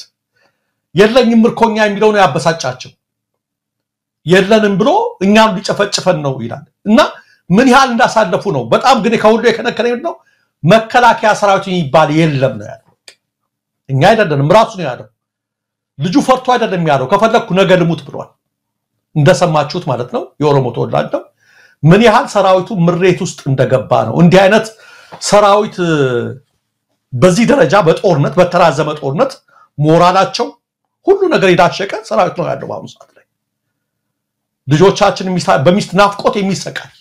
S4: የለኝም ምርኮኛ የሚለው ነው ያበሳጫቸው የለንም ብሎ እኛም ሊጨፈጭፈን ነው ይላል እና ምን ያህል እንዳሳለፉ ነው በጣም ግን ከሁሉ የከነከነኝ ነው መከላከያ ሰራዊት ይባል የለም ነው ያለው እኛ አይደለም ራሱ ነው ያለው ልጁ ፈርቶ አይደለም ያለው ከፈለኩ ነገ ልሙት ብሏል እንደሰማችሁት ማለት ነው የኦሮሞ ተወላጅ ነው ምን ያህል ሰራዊቱ ምሬት ውስጥ እንደገባ ነው እንዲህ አይነት ሰራዊት በዚህ ደረጃ በጦርነት በተራዘመ ጦርነት ሞራላቸው ሁሉ ነገር ይዳሸቀ ሰራዊት ነው ያለው በአሁኑ ሰዓት ላይ ልጆቻችን በሚስት ናፍቆት የሚሰቃይ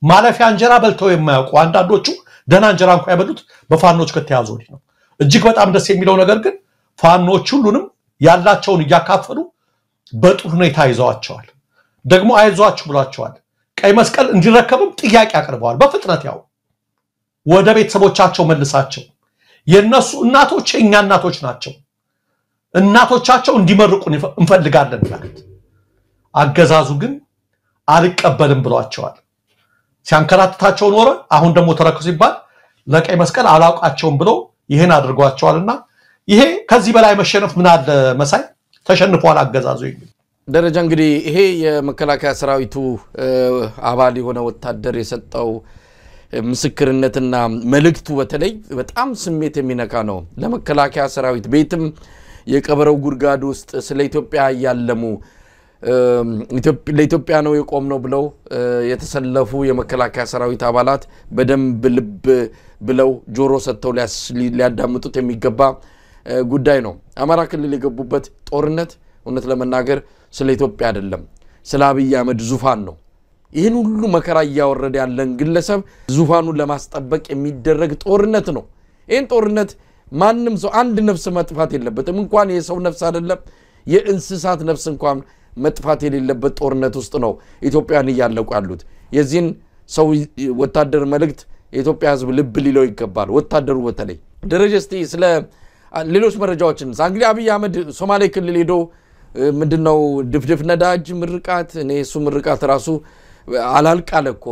S4: ማለፊያ እንጀራ በልተው የማያውቁ አንዳንዶቹ ደና እንጀራ እንኳን ያበሉት በፋኖች ከተያዙ ነው እጅግ በጣም ደስ የሚለው ነገር ግን ፋኖች ሁሉንም ያላቸውን ያካፈሉ በጥሩ ሁኔታ ይዘዋቸዋል ደግሞ አይዟችሁ ብሏቸዋል ቀይ መስቀል እንዲረከብም ጥያቄ አቅርበዋል በፍጥነት ያው ወደ ቤተሰቦቻቸው መልሳቸው የነሱ እናቶች የኛ እናቶች ናቸው እናቶቻቸው እንዲመርቁን እንፈልጋለን ማለት አገዛዙ ግን አልቀበልም ብሏቸዋል ሲያንከራተታቸው ኖረ አሁን ደግሞ ተረከሱ ይባል ለቀይ መስቀል አላውቃቸውም ብሎ ይሄን አድርጓቸዋልና ይሄ ከዚህ በላይ መሸነፍ ምን አለ መሳይ ተሸንፏል አገዛዙ ይል
S3: ደረጃ እንግዲህ ይሄ የመከላከያ ሰራዊቱ አባል የሆነ ወታደር የሰጠው ምስክርነትና መልእክቱ በተለይ በጣም ስሜት የሚነካ ነው ለመከላከያ ሰራዊት ቤትም የቀበረው ጉርጋድ ውስጥ ስለ ኢትዮጵያ ያለሙ ለኢትዮጵያ ነው የቆምነው ብለው የተሰለፉ የመከላከያ ሰራዊት አባላት በደንብ ልብ ብለው ጆሮ ሰጥተው ሊያዳምጡት የሚገባ ጉዳይ ነው አማራ ክልል የገቡበት ጦርነት እውነት ለመናገር ስለ ኢትዮጵያ አይደለም ስለ አብይ አህመድ ዙፋን ነው ይሄን ሁሉ መከራ ያወረደ ያለን ግለሰብ ዙፋኑን ለማስጠበቅ የሚደረግ ጦርነት ነው ይሄን ጦርነት ማንንም ሰው አንድ ነፍስ መጥፋት የለበትም እንኳን የሰው ነፍስ አይደለም የእንስሳት ነፍስ እንኳን መጥፋት የሌለበት ጦርነት ውስጥ ነው ኢትዮጵያን ያያለቁ ያሉት የዚህን ሰው ወታደር መልእክት የኢትዮጵያ ህዝብ ልብ ሊለው ይገባል ወታደሩ በተለይ ደረጃስቲ ስለ ሌሎች መረጃዎችን እንግዲህ አብይ አህመድ ሶማሌ ክልል ሄዶ ምንድነው ድፍድፍ ነዳጅ ምርቃት እኔ እሱ ምርቃት ራሱ አላልቃለኮ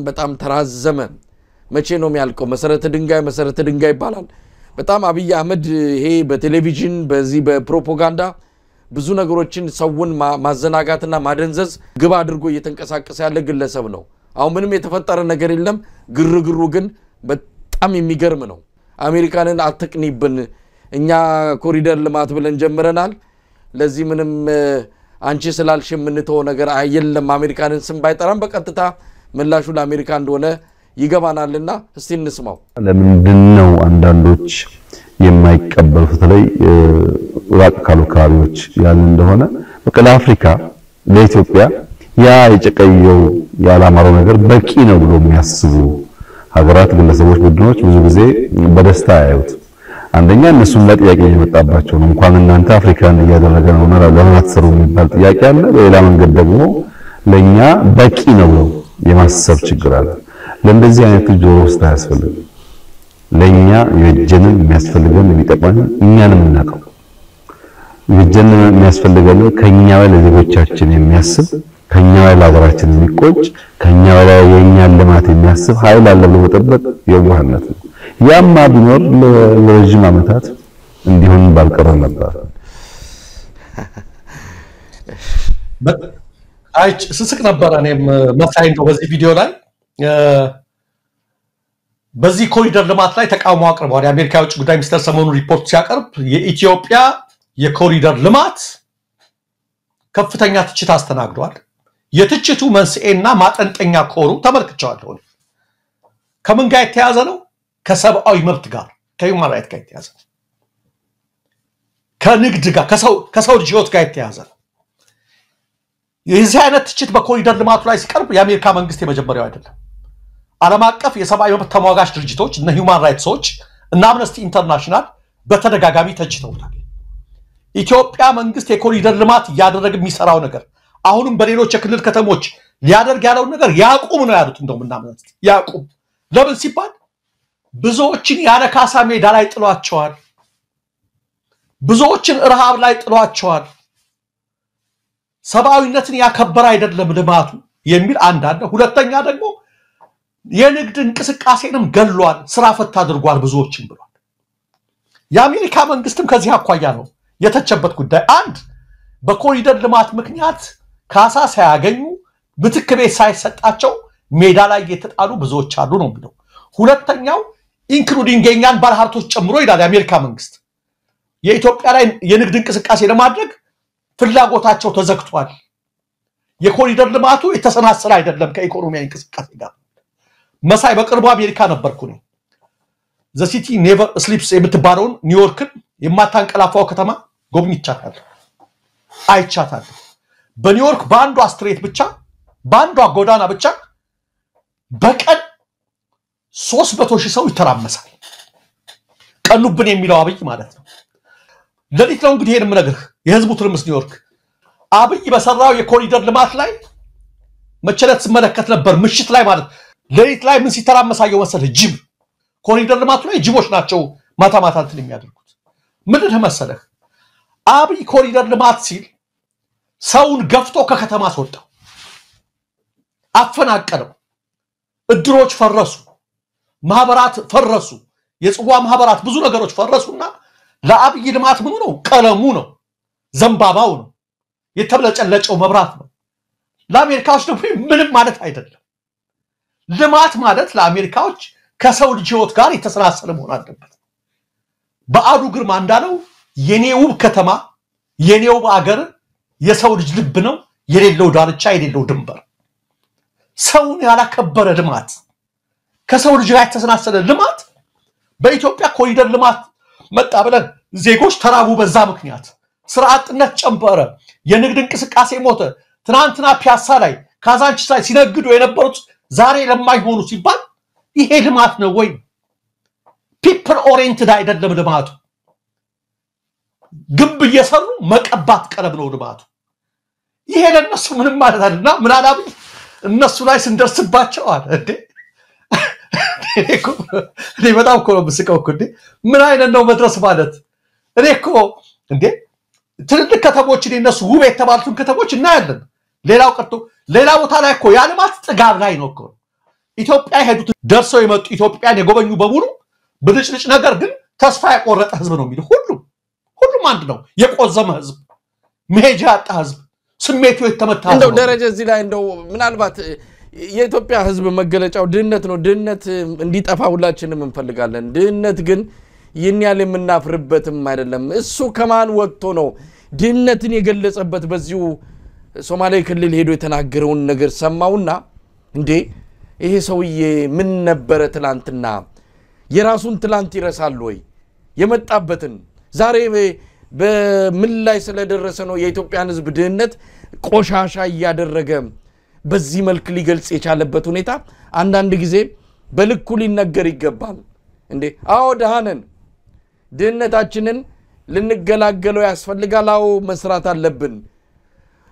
S3: በጣም ተራዘመ መቼ ነው የሚያልቀው መሰረተ ድንጋይ ይባላል በጣም አብይ አህመድ ይሄ በቴሌቪዥን በዚህ በፕሮፓጋንዳ ብዙ ነገሮችን ሰውን ማዘናጋትና ማደንዘዝ ግባ አድርጎ እየተንቀሳቀሰ ያለ ግለሰብ ነው አሁን ምንም የተፈጠረ ነገር የለም ግርግሩ ግን በጣም የሚገርም ነው አሜሪካንን አትቅኒብን እኛ ኮሪደር ልማት ብለን ጀምረናል ለዚህ ምንም አንቺ ስላልሽ የምንተው ነገር አይደለም አሜሪካንን ስም ባይጠራም በቀጥታ ምላሹ ለአሜሪካ እንደሆነ ይገባናልና እስቲ እንስማው
S7: ለምንድነው አንዳንዶች የማይቀበሉ በተለይ ራቅ ካሉ ካሪዎች ያን እንደሆነ በቀላ አፍሪካ ለኢትዮጵያ ያ የጨቀየው ያላማረው ነገር በቂ ነው ብሎ የሚያስቡ ሀገራት ግለሰቦች ቡድኖች ብዙ ጊዜ በደስታ ያዩት አንደኛ እነሱም ለጥያቄ እየመጣባቸው ነው እንኳን እናንተ አፍሪካን እያደረገ ነውና ለምን አትሰሩ የሚባል ጥያቄ አለ በሌላ መንገድ ደግሞ ለኛ በቂ ነው የማሰብ ችግር አለ ለእንደዚህ አይነት ጆሮ ውስጥ ያስፈልግ ለኛ የጀንን የሚያስፈልገን የሚጠቅመን እኛንም እናቀው የጀንን የሚያስፈልገን ከኛ ላይ ለዜጎቻችን የሚያስብ ከኛ ላይ ለሀገራችን የሚቆጭ ከኛ ላይ የኛን ልማት የሚያስብ ኃይል አለ ብሎ መጠበቅ የዋህነት ነው ያማ ቢኖር ለረጅም ዓመታት እንዲሆን ባልቀረ ነበር
S4: አይ ስስቅ ነበር እኔም መሳይ ነው በዚህ ቪዲዮ ላይ በዚህ ኮሪደር ልማት ላይ ተቃውሞ አቅርበዋል የአሜሪካ ውጭ ጉዳይ ሚኒስትር ሰሞኑን ሪፖርት ሲያቀርብ የኢትዮጵያ የኮሪደር ልማት ከፍተኛ ትችት አስተናግዷል የትችቱ መንስኤና ማጠንጠኛ ኮሩ ተመልክቻለሁ ከምን ጋር የተያዘ ነው ከሰብአዊ መብት ጋር ከሁማን ራይት ጋር የተያዘ ከንግድ ጋር ከሰው ልጅ ህይወት ጋር የተያዘ የዚህ አይነት ትችት በኮሪደር ልማቱ ላይ ሲቀርብ የአሜሪካ መንግስት የመጀመሪያው አይደለም ዓለም አቀፍ የሰብአዊ መብት ተሟጋች ድርጅቶች እና ሁማን ራይትስ ዎች እና አምነስቲ ኢንተርናሽናል በተደጋጋሚ ተችተውታል ኢትዮጵያ መንግስት የኮሪደር ልማት ያደረገ የሚሰራው ነገር አሁንም በሌሎች የክልል ከተሞች ሊያደርግ ያለው ነገር ያቁም ነው ያሉት እንደውም እና አምነስቲ ያቁም ለምን ሲባል ብዙዎችን ያለ ካሳ ሜዳ ላይ ጥሏቸዋል ብዙዎችን ረሃብ ላይ ጥሏቸዋል ሰብአዊነትን ያከበረ አይደለም ልማቱ የሚል አንድ አለ ሁለተኛ ደግሞ የንግድ እንቅስቃሴንም ገሏል ስራ ፈት አድርጓል ብዙዎችን ብሏል የአሜሪካ መንግስትም ከዚህ አኳያ ነው የተቸበት ጉዳይ አንድ በኮሪደር ልማት ምክንያት ካሳ ሳያገኙ ብትክ ቤት ሳይሰጣቸው ሜዳ ላይ የተጣሉ ብዙዎች አሉ ነው የሚለው ሁለተኛው ኢንክሉዲንግ የኛን ባለሀብቶች ጨምሮ ይላል የአሜሪካ መንግስት የኢትዮጵያ ላይ የንግድ እንቅስቃሴ ለማድረግ ፍላጎታቸው ተዘግቷል የኮሪደር ልማቱ የተሰናሰለ አይደለም ከኢኮኖሚያዊ እንቅስቃሴ ጋር መሳይ በቅርቡ አሜሪካ ነበርኩ ነው ዘ ሲቲ ኔቨር ስሊፕስ የምትባለውን ኒውዮርክን የማታንቀላፋው ከተማ ጎብኝቻታለሁ አይቻታለሁ በኒውዮርክ ባንዷ ስትሬት ብቻ ባንዷ ጎዳና ብቻ በቀን 300,000 ሰው ይተራመሳል ቀኑብን የሚለው አብይ ማለት ነው ለሊት ነው እንግዲህ ይሄን ምነግርህ የህዝቡ ትርምስ ኒውዮርክ አብይ በሰራው የኮሪደር ልማት ላይ መቸለት ስመለከት ነበር ምሽት ላይ ማለት ለሊት ላይ ምን ሲተራመሳየው መሰለ ጅብ ኮሪደር ልማቱ ላይ ጅቦች ናቸው ማታ ማታ እንትን የሚያደርጉት ምንድነው መሰለህ አብይ ኮሪደር ልማት ሲል ሰውን ገፍቶ ከከተማ አስወጣው አፈናቀለው እድሮች ፈረሱ ማህበራት ፈረሱ የጽዋ ማህበራት ብዙ ነገሮች ፈረሱና ለአብይ ልማት ምን ነው ቀለሙ ነው ዘንባባው ነው የተብለጨለጨው መብራት ነው ለአሜሪካዎች ደግሞ ምንም ማለት አይደለም ልማት ማለት ለአሜሪካዎች ከሰው ልጅ ህይወት ጋር የተሰናሰለ መሆን አለበት በአዱ ግርማ እንዳለው የኔው ከተማ የኔው አገር የሰው ልጅ ልብ ነው የሌለው ዳርቻ የሌለው ድንበር ሰውን ያላከበረ ልማት ከሰው ልጅ ጋር የተሰናሰለ ልማት በኢትዮጵያ ኮሪደር ልማት መጣ ብለን ዜጎች ተራቡ በዛ ምክንያት ስራ አጥነት ጨምበረ የንግድ እንቅስቃሴ ሞተ ትናንትና ፒያሳ ላይ ካዛንቺስ ላይ ሲነግዱ የነበሩት ዛሬ ለማይሆኑ ሲባል ይሄ ልማት ነው ወይ ፒፕል ኦሪየንትድ አይደለም ልማቱ ግንብ እየሰሩ መቀባት ቀረብ ነው ልማቱ ይሄ ለነሱ ምንም ማለት አይደልና ምን አላብ እነሱ ላይ ስንደርስባቸው አለ እንዴ እኔ በጣም እኮ ነው ብስቀው እኮ እንዴ ምን አይነት ነው መድረስ ማለት እኔ እኮ እንዴ ትልልቅ ከተሞችን እነሱ ውብ የተባሉትን ከተሞች እናያለን ሌላው ቀርቶ ሌላ ቦታ ላይ እኮ ያልማት ጥጋብ ላይ ነው እኮ ኢትዮጵያ ሄዱት ደርሰው የመጡ ኢትዮጵያን የጎበኙ በሙሉ ብልጭልጭ ነገር ግን ተስፋ ያቆረጠ ህዝብ ነው የሚለው ሁሉም አንድ ነው የቆዘመ ህዝብ መሄጃ ያጣ ህዝብ ስሜቱ የተመታ
S3: እንደው ደረጃ እዚህ ላይ እንደው ምናልባት የኢትዮጵያ ህዝብ መገለጫው ድህነት ነው ድህነት እንዲጠፋ ሁላችንም እንፈልጋለን ድህነት ግን ይኛል የምናፍርበትም አይደለም እሱ ከማን ወጥቶ ነው ድህነትን የገለጸበት በዚሁ ሶማሌ ክልል ሄዶ የተናገረውን ነገር ሰማውና እንዴ ይሄ ሰውዬ ምን ነበር ትላንትና የራሱን ትላንት ይረሳል ወይ የመጣበትን ዛሬ በምን ላይ ስለደረሰ ነው የኢትዮጵያን ህዝብ ድህነት ቆሻሻ ያደረገ በዚህ መልክ ሊገልጽ የቻለበት ሁኔታ አንዳንድ ጊዜ በልኩ ሊነገር ይገባል እንዴ አዎ ደሃነን ድህነታችንን ልንገላገለው ያስፈልጋል አዎ መስራት አለብን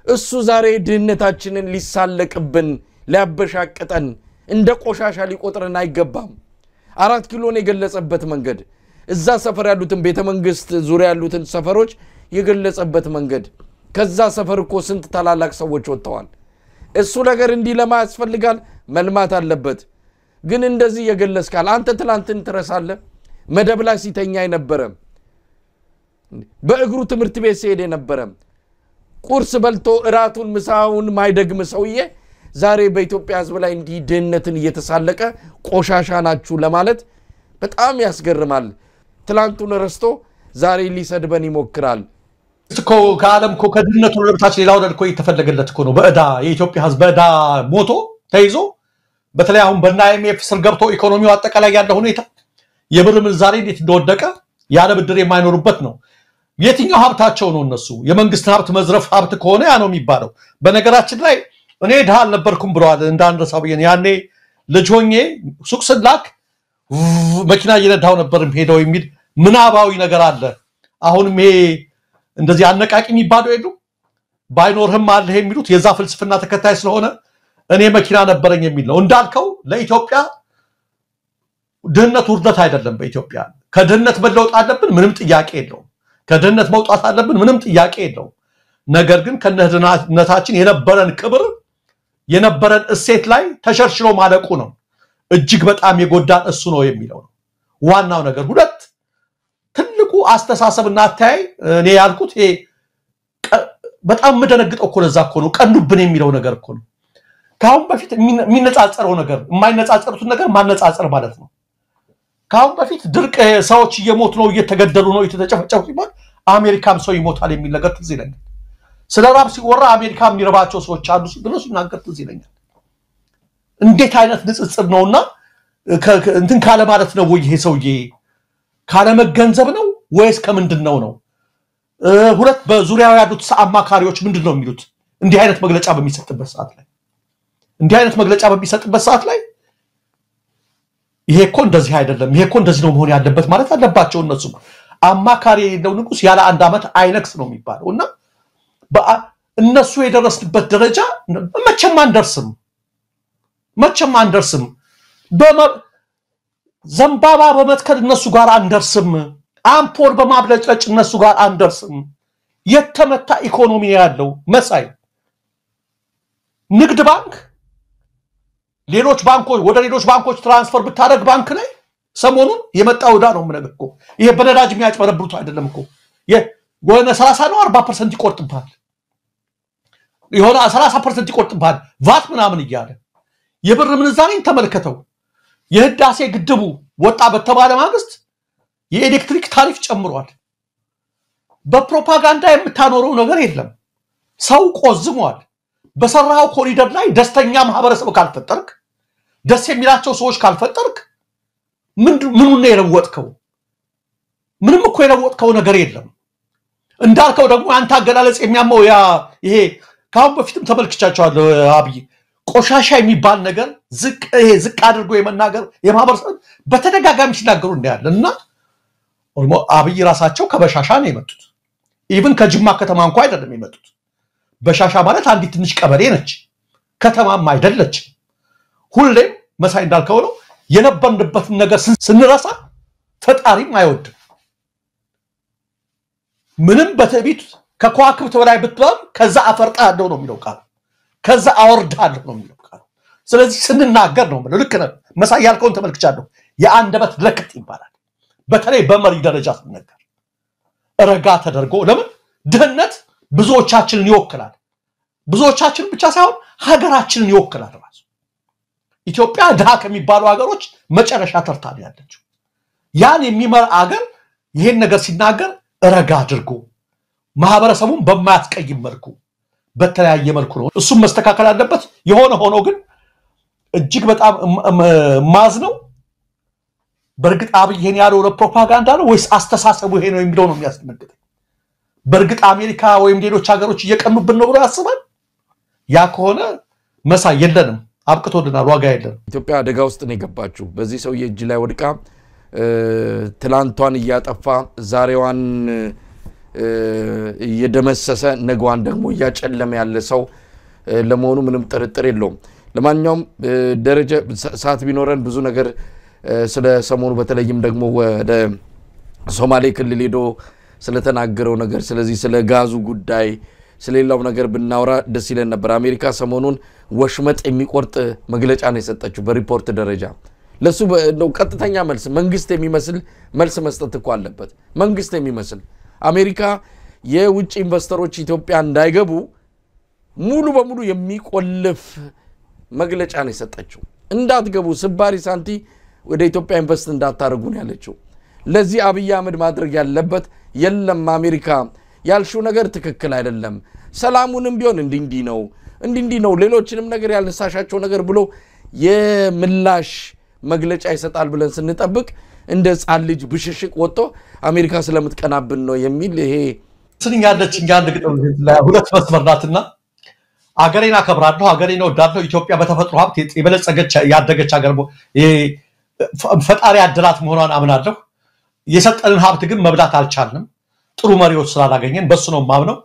S3: እሱ ዛሬ ድህነታችንን ሊሳለቅብን ሊያበሻቅጠን እንደ ቆሻሻ ሊቆጥረን አይገባም 4 ኪሎን የገለጸበት መንገድ እዛ ሰፈር ያሉትን ቤተ መንግስት ዙሪያ ያሉትን ሰፈሮች የገለጸበት መንገድ ከዛ ሰፈር እኮ ስንት ታላላቅ ሰዎች ወጥተዋል እሱ ነገር እንዲለማ ያስፈልጋል መልማት አለበት ግን እንደዚህ የገለጽካል አንተ ትላንትን ትረሳለህ መደብ ላይ ሲተኛ የነበረ በእግሩ ትምርት ቤት ሲሄድ የነበረ ቁርስ በልቶ እራቱን ምሳውን ማይደግም ሰውዬ ዛሬ በኢትዮጵያ ህዝብ ላይ እንዲህ ድህነትን እየተሳለቀ ቆሻሻ ናችሁ ለማለት በጣም ያስገርማል ትላንቱን ረስቶ ዛሬ ሊሰድበን ይሞክራል
S4: እኮ ከዓለም እኮ ከድህነቱ ለብታች ሌላው እኮ እየተፈለገለት እኮ ነው በእዳ የኢትዮጵያ ህዝብ በእዳ ሞቶ ተይዞ በተለይ አሁን በናይኤምኤፍ ስር ገብቶ ኢኮኖሚው አጠቃላይ ያለው ሁኔታ የብር ምንዛሬ እንዴት እንደወደቀ ያለ ብድር የማይኖሩበት ነው የትኛው ሀብታቸው ነው እነሱ የመንግስት ሀብት መዝረፍ ሀብት ከሆነ ያ ነው የሚባለው በነገራችን ላይ እኔ ድሃ አልነበርኩም ብለዋል እንዳንረሳው ያኔ ልጅ ሆኜ ሱቅ ስላክ መኪና እየነዳው ነበርም ሄደው የሚል ምናባዊ ነገር አለ አሁንም ይሄ እንደዚህ አነቃቂ የሚባለው የሉ ባይኖርህም አለ የሚሉት የዛ ፍልስፍና ተከታይ ስለሆነ እኔ መኪና ነበረኝ የሚል ነው እንዳልከው ለኢትዮጵያ ድህነት ውርደት አይደለም በኢትዮጵያ ከድህነት መለወጥ አለብን ምንም ጥያቄ የለውም ከድህነት መውጣት አለብን ምንም ጥያቄ የለውም ነገር ግን ከነህነታችን የነበረን ክብር የነበረን እሴት ላይ ተሸርሽሮ ማለቁ ነው እጅግ በጣም የጎዳን እሱ ነው የሚለው ነው ዋናው ነገር ሁለት ትልቁ አስተሳሰብና አታይ እኔ ያልኩት ይሄ በጣም መደነግጠው እኮ ለዛ እኮ ነው ቀንዱብን የሚለው ነገር እኮ ነው ካሁን በፊት የሚነጻጸረው ነገር የማይነጻጸሩት ነገር ማነጻጸር ማለት ነው ካሁን በፊት ድርቅ ሰዎች እየሞቱ ነው እየተገደሉ ነው እየተጨፈጨፉ ሲባል አሜሪካም ሰው ይሞታል የሚል ነገር ትዝ ይለኛል ስለራብ ሲወራ አሜሪካ የሚረባቸው ሰዎች አሉ ብለው ሲናገር ትዝ ይለኛል እንዴት አይነት ንጽጽር ነውና እንትን ካለ ማለት ነው ወይ ይሄ ሰውዬ ካለ መገንዘብ ነው ወይስ ከምንድነው ነው ሁለት በዙሪያው ያሉት አማካሪዎች ምንድነው የሚሉት እንዲህ አይነት መግለጫ በሚሰጥበት ሰዓት ላይ ይሄ እኮ እንደዚህ አይደለም ይሄ እኮ እንደዚህ ነው መሆን ያለበት ማለት አለባቸው እነሱ አማካሪ የሌለው ንጉስ ያለ አንድ አመት አይነክስ ነው የሚባለውና እነሱ የደረስበት ደረጃ መቼም አንደርስም ዘንባባ በመትከል እነሱ ጋር አንደርስም አምፖል በማብለጭለጭ እነሱ ጋር አንደርስም የተመታ ኢኮኖሚ ያለው መሳይ ንግድ ባንክ ሌሎች ባንኮች ወደ ሌሎች ባንኮች ትራንስፈር ብታደርግ ባንክ ላይ ሰሞኑን የመጣው ዳ ነው ምንገርኩ ይሄ በነዳጅ የሚያጭበረብሩት አይደለም እኮ የሆነ 30 ነው 40% ይቆርጥባል የሆነ 30% ይቆርጥባል ቫት ምናምን ይያለ የብር ምንዛሬን ተመልከተው የህዳሴ ግድቡ ወጣ በተባለ ማግስት የኤሌክትሪክ ታሪፍ ጨምሯል በፕሮፓጋንዳ የምታኖረው ነገር የለም ሰው ቆዝሟል በሰራው ኮሪደር ላይ ደስተኛ ማህበረሰብ ካልፈጠርክ ደስ የሚላቸው ሰዎች ካልፈጠርክ ምኑን ነው የለወጥከው ምንም እኮ የለወጥከው ነገር የለም እንዳልከው ደግሞ አንተ አገላለጽ የሚያመው ያ ይሄ ካሁን በፊትም ተመልክቻቸዋለሁ አብይ ቆሻሻ የሚባል ነገር ዝቅ አድርጎ የመናገር የማህበረሰብ በተደጋጋሚ ሲናገሩ እንዳያለና አብይ ራሳቸው ከበሻሻ ነው የመጡት ኢቭን ከጅማ ከተማ እንኳን አይደለም የመጡት በሻሻ ማለት አንዲት ትንሽ ቀበሌ ነች ከተማም አይደለች ሁሌም መሳይ እንዳልከው ነው የነበርንበት ነገር ስንረሳ ፈጣሪም አይወድም ምንም በተቢት ከኳክብት በላይ ብትባል ከዛ አፈርጣለሁ ነው የሚለው ቃል ከዛ አወርዳለሁ ነው የሚለው ቃል ስለዚህ ስንናገር ነው ማለት ልክ ነው መሳይ ያልከውን ተመልክቻለሁ የአንደበት ለክት ይባላል በተለይ በመሪ ደረጃ ስንነገር ረጋ ተደርጎ ለምን ድህነት ብዙዎቻችንን ይወክላል ብዙዎቻችን ብቻ ሳይሆን ሀገራችንን ይወክላል ራሱ ኢትዮጵያ ድሃ ከሚባሉ ሀገሮች መጨረሻ ተርታ ነው ያለችው ያን የሚመራ ሀገር ይሄን ነገር ሲናገር ረጋ አድርጎ ማህበረሰቡን በማያስቀይም መልኩ በተለያየ መልኩ ነው እሱም መስተካከል አለበት የሆነ ሆኖ ግን እጅግ በጣም ማዝ ነው በርግጥ አብይ ይሄን ያለው ለፕሮፓጋንዳ ነው ወይስ አስተሳሰቡ ይሄ ነው የሚለው ነው የሚያስደነግጠው በርግጥ አሜሪካ ወይም ሌሎች ሀገሮች እየቀኑብን ነው ብሎ ያስባል ያ ከሆነ መሳይ የለንም አብቅቶልናል ዋጋ የለንም
S3: ኢትዮጵያ አደጋ ውስጥ ነው የገባችው በዚህ ሰው የእጅ ላይ ወድቃ ትላንቷን እያጠፋ ዛሬዋን እየደመሰሰ ነገዋን ደግሞ እያጨለመ ያለ ሰው ለመሆኑ ምንም ጥርጥር የለውም ለማንኛውም ደረጃ ሰዓት ቢኖረን ብዙ ነገር ስለ ሰሞኑ በተለይም ደግሞ ወደ ሶማሌ ክልል ሄዶ ስለተናገረው ነገር ስለዚህ ስለ ጋዙ ጉዳይ ስለሌላው ነገር ብናወራ ደስ ይለን ነበር አሜሪካ ሰሞኑን ወሽመጥ የሚቆርጥ መግለጫ ነው የሰጠችው በሪፖርት ደረጃ ለሱ ነው ቀጥተኛ መልስ መንግስት የሚመስል መልስ መስጠት እኮ አለበት መንግስት የሚመስል አሜሪካ የውጭ ኢንቨስተሮች ኢትዮጵያ እንዳይገቡ ሙሉ በሙሉ የሚቆልፍ መግለጫ ነው የሰጠችው እንዳትገቡ ስባሪ ሳንቲ ወደ ኢትዮጵያ ኢንቨስት እንዳታረጉ ነው ያለችው ለዚህ አብይ አህመድ ማድረግ ያለበት የለም አሜሪካ ያልሽው ነገር ትክክል አይደለም ሰላሙንም ቢሆን እንዲንዲ ነው ሌሎችንም ነገር ያልነሳሻቸው ነገር ብሎ የምላሽ መግለጫ ይሰጣል ብለን ስንጠብቅ እንደ ጻል ልጅ ብሽሽቅ ወጥቶ አሜሪካ ስለምትቀናብን ነው የሚል ይሄ
S4: ስንኛ ያለችኝ አንድ ግጥም ሁለት መስመር ናትና አገሬን አከብራለሁ አገሬን ወዳለሁ ኢትዮጵያ በተፈጥሮ ሀብት የበለጸገች ያደገች ሀገር ፈጣሪ ያደላት መሆኗን አምናለሁ የሰጠንን ሀብት ግን መብላት አልቻልንም ጥሩ መሪዎች ስላላገኘን በሱ ነው ማምነው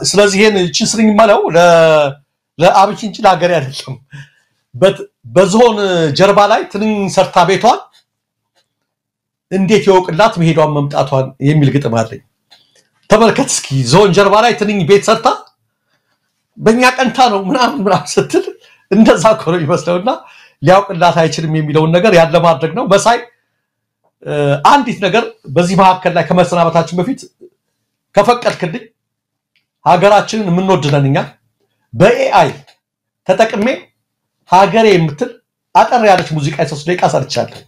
S4: ስለዚህ ይሄን እቺ ስሪኝ ማለው ለአብይ እንጂ ለሀገር አይደለም በዞን ጀርባ ላይ ትንኝ ሰርታ ቤቷን እንዴት ይወቅላት መሄዷን መምጣቷን የሚል ግጥም አለኝ ተመልከት እስኪ ዞን ጀርባ ላይ ትንኝ ቤት ሰርታ በእኛ ቀንታ ነው ምናምን ስትል እንደዛ ኮሮ ይመስለውና ሊያውቅላት አይችልም የሚለውን ነገር ያለ ማድረግ ነው በሳይ አንዲት ነገር በዚህ መሐከል ላይ ከመሰናበታችን በፊት ከፈቀድክልኝ ሀገራችንን ምንወድነንኛ በኤአይ ተጠቅሜ ሀገሬ የምትል አጠር ያለች ሙዚቃ 3 ደቂቃ ሰርቻለሁ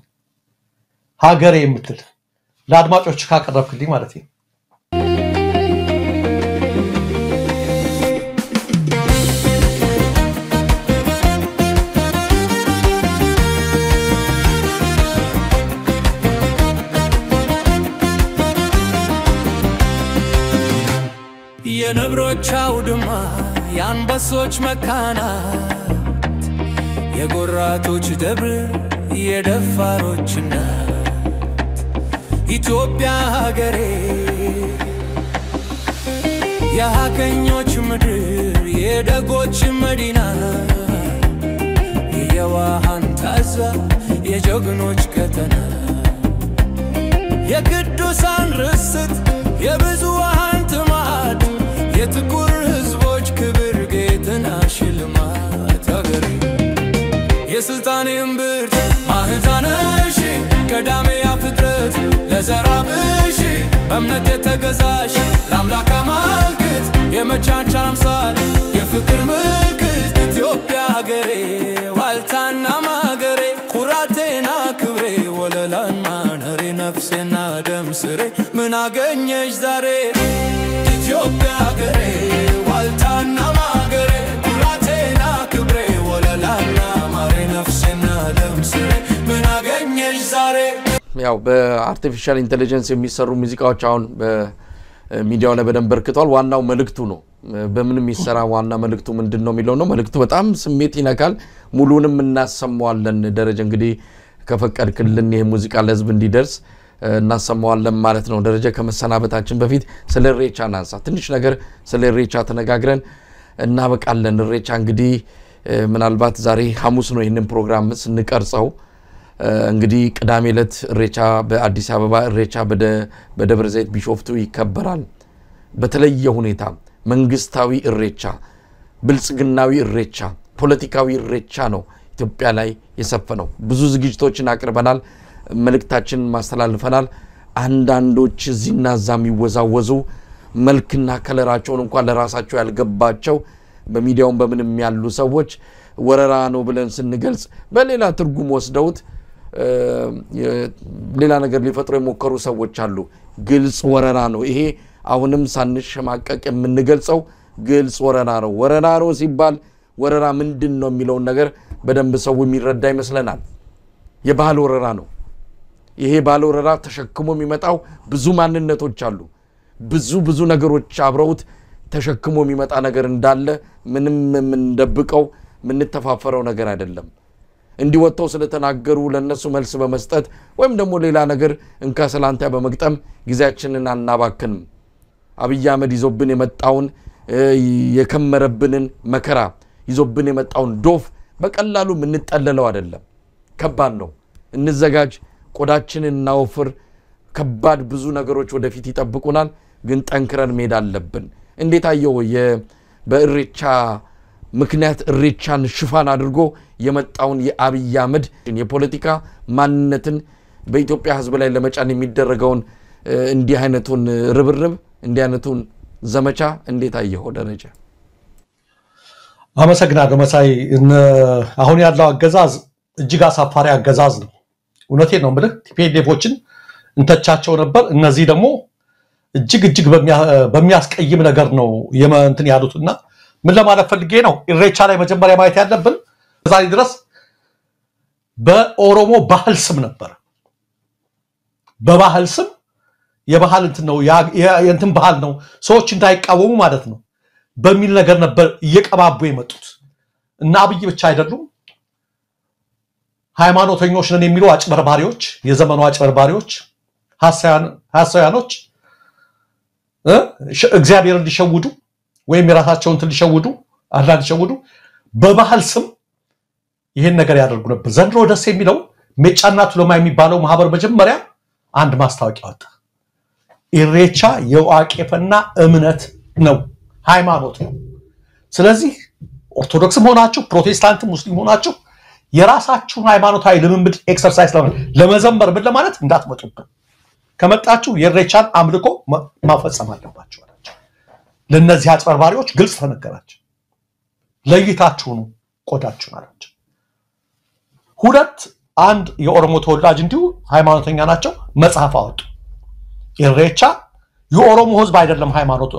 S4: ሀገሬ የምትል ለአድማጮች ካቀረብክልኝ ማለት ነው
S8: የነብሮች አውድማ የአንበሶች መካና የጎራቶች ደብር የደፋሮች እናት ኢትዮጵያ ሀገሬ የሀቀኞች ምድር የደጎች መዲና የዋሃን ታዛ የጀግኖች ከተና የቅዱሳን ርስት የብዙሃን ትማድ የጥቁር ህዝቦች ክብር ጌጥና ሽልማት ሀገሬ የስልጣኔ እምብርት ማህፀንሽ ቀዳሜ ፍጥረት ለዘራብሽ በእምነት የተገዛሽ ለአምላክ አማልክት የመቻቻል አምሳል የፍቅር ምልክት ኢትዮጵያ ሀገሬ ዋልታና ማገሬ ኩራቴና ክብሬ ወለላና ነሬ ነፍሴና ደምስሬ ምን አገኘሽ ዛሬ ኢትዮጵያ ሀገሬ ዋልታና ማገሬ ኩራቴና ክብሬ ወለላና ማሬ ነፍሴና ደምስሬ ምን አገኘሽ ዛሬ
S3: ያው በአርቲፊሻል ኢንተለጀንስ የሚሰሩ ሙዚቃዎች አሁን በሚዲያው ላይ በደንብ በርክቷል ዋናው መልእክቱ ነው በምንም ይሰራ ዋና መልእክቱ ምንድነው የሚለው ነው መልእክቱ በጣም ስሜት ይነካል ሙሉንም እናሰማዋለን ደረጃ እንግዲህ ከፈቀድክልን ይሄ ሙዚቃ ለህዝብ እንዲደርስ እናሰማዋለን ማለት ነው ደረጃ ከመሰናበታችን በፊት ስለ ሬቻ ናንሳ ትንሽ ነገር ስለ ሬቻ ተነጋግረን እናበቃለን ሬቻ እንግዲህ ምናልባት ዛሬ ሐሙስ ነው ይሄንን ፕሮግራም ስንቀርጸው እንግዲህ ቅዳሜ ዕለት ሬቻ በአዲስ አበባ ሬቻ በደብረ ዘይት ቢሾፍቱ ይከበራል በተለየ ሁኔታ መንግስታዊ ሬቻ ብልጽግናዊ ሬቻ ፖለቲካዊ ሬቻ ነው ኢትዮጵያ ላይ የሰፈነው ብዙ ዝግጅቶችን አቅርበናል መልእክታችን ማስተላልፈናል አንዳንዶች እዚህና ዛም ይወዛወዙ መልክና ከለራቸውን እንኳን ለራሳቸው ያልገባቸው በሚዲያው በምንም ያሉ ሰዎች ወረራ ነው ብለን ስንገልጽ በሌላ ትርጉም ወስደውት ሌላ ነገር ሊፈጥሩ የሞከሩ ሰዎች አሉ ግልጽ ወረራ ነው ይሄ አሁንም ሳንሸማቀቅ የምንገልጸው ግልጽ ወረራ ነው ሲባል ወረራ ምንድነው የሚለው ነገር በደንብ ሰው የሚረዳ ይመስለናል የባህል ወረራ ነው ይሄ ባለ ወረራ ተሸክሞ የሚመጣው ብዙ ማንነቶች አሉ ብዙ ነገሮች አብረውት ተሸክሞ የሚመጣ ነገር እንዳለ ምንም ምንደብቀው ምንተፋፈረው ነገር አይደለም እንዲወጣው ስለተናገሩ ለነሱ መልስ በመስጠት ወይም ደግሞ ሌላ ነገር እንካ ሰላንታ በመግጠም ጊዜያችንን አናባክንም አብይ አህመድ ይዞብን የመጣውን የከመረብንን መከራ ይዞብን የመጣውን ዶፍ በቀላሉ ምንጠለለው አይደለም ከባድ ነው እንዘጋጅ ቆዳችንን እናወፍር ከባድ ብዙ ነገሮች ወደፊት ይጠብቁናል ግን ጠንክረን መሄድ አለብን እንዴት አየው በእሬቻ ምክንያት እሬቻን ሽፋን አድርጎ የመጣውን የአብይ አህመድ የፖለቲካ ማንነትን በኢትዮጵያ ህዝብ ላይ ለመጫን የሚደረገውን እንዲህ አይነቱን ርብርብ እንዲህ አይነቱን ዘመቻ እንዴት አየኸው ደረጃ?
S4: አመሰግናለሁ መሳይ። አሁን ያለው አገዛዝ እጅግ አሳፋሪ አገዛዝ ነው። እውነቴን ነው የምልህ። ቲፒኤልኤፎችን እንተቻቸው ነበር። እነዚህ ደግሞ እጅግ በሚያስቀይም ነገር ነው እንትን ያሉትና ምን ለማለት ፈልጌ ነው ኢሬቻ ላይ መጀመሪያ ማየት ያለብን ዛሬ ድረስ በኦሮሞ ባህል ስም ነበር። በባህል ስም የባህል እንትን ነው የእንትን ባህል ነው ሰዎች እንዳይቃወሙ ማለት ነው በሚል ነገር ነበር እየቀባቡ የመጡት እና አብይ ብቻ አይደሉም ሃይማኖተኞች ነን የሚሉ አጭበርባሪዎች የዘመኑ አጭበርባሪዎች ሐሳያኖች እግዚአብሔርን ሊሸውዱ ወይም የራሳቸውን እንትን ሊሸውዱ አላህ ሊሸውዱ በባህል ስም ይሄን ነገር ያደርጉ ነበር። ዘንድሮ ደስ የሚለው ሜጫና ቱለማ የሚባለው ማህበር መጀመሪያ አንድ ማስታወቂያ ወጣ። ኢሬቻ የዋቄፈና እምነት ነው ሃይማኖት ነው። ስለዚህ ኦርቶዶክስም ሆናችሁ ፕሮቴስታንትም ሙስሊም ሆናችሁ የራሳችሁን ሃይማኖታዊ ልምምድ ኤክሰርሳይዝ ለመዘመር ምን ለማለት እንዳትመጡብን ከመጣችሁ የኢሬቻን አምልኮ ማፈጸም አለባችሁ አላቸው። ለነዚህ አጭበርባሪዎች ግልጽ ተነገራቸው። ለይታችሁ ነው ቆዳችሁን አላቸው። ሁለት አንድ የኦሮሞ ተወላጅ እንዲሁ ሃይማኖተኛ ናቸው መጽሐፍ አወጡ። ኢሬቻ የኦሮሞ ህዝብ አይደለም ሃይማኖቱ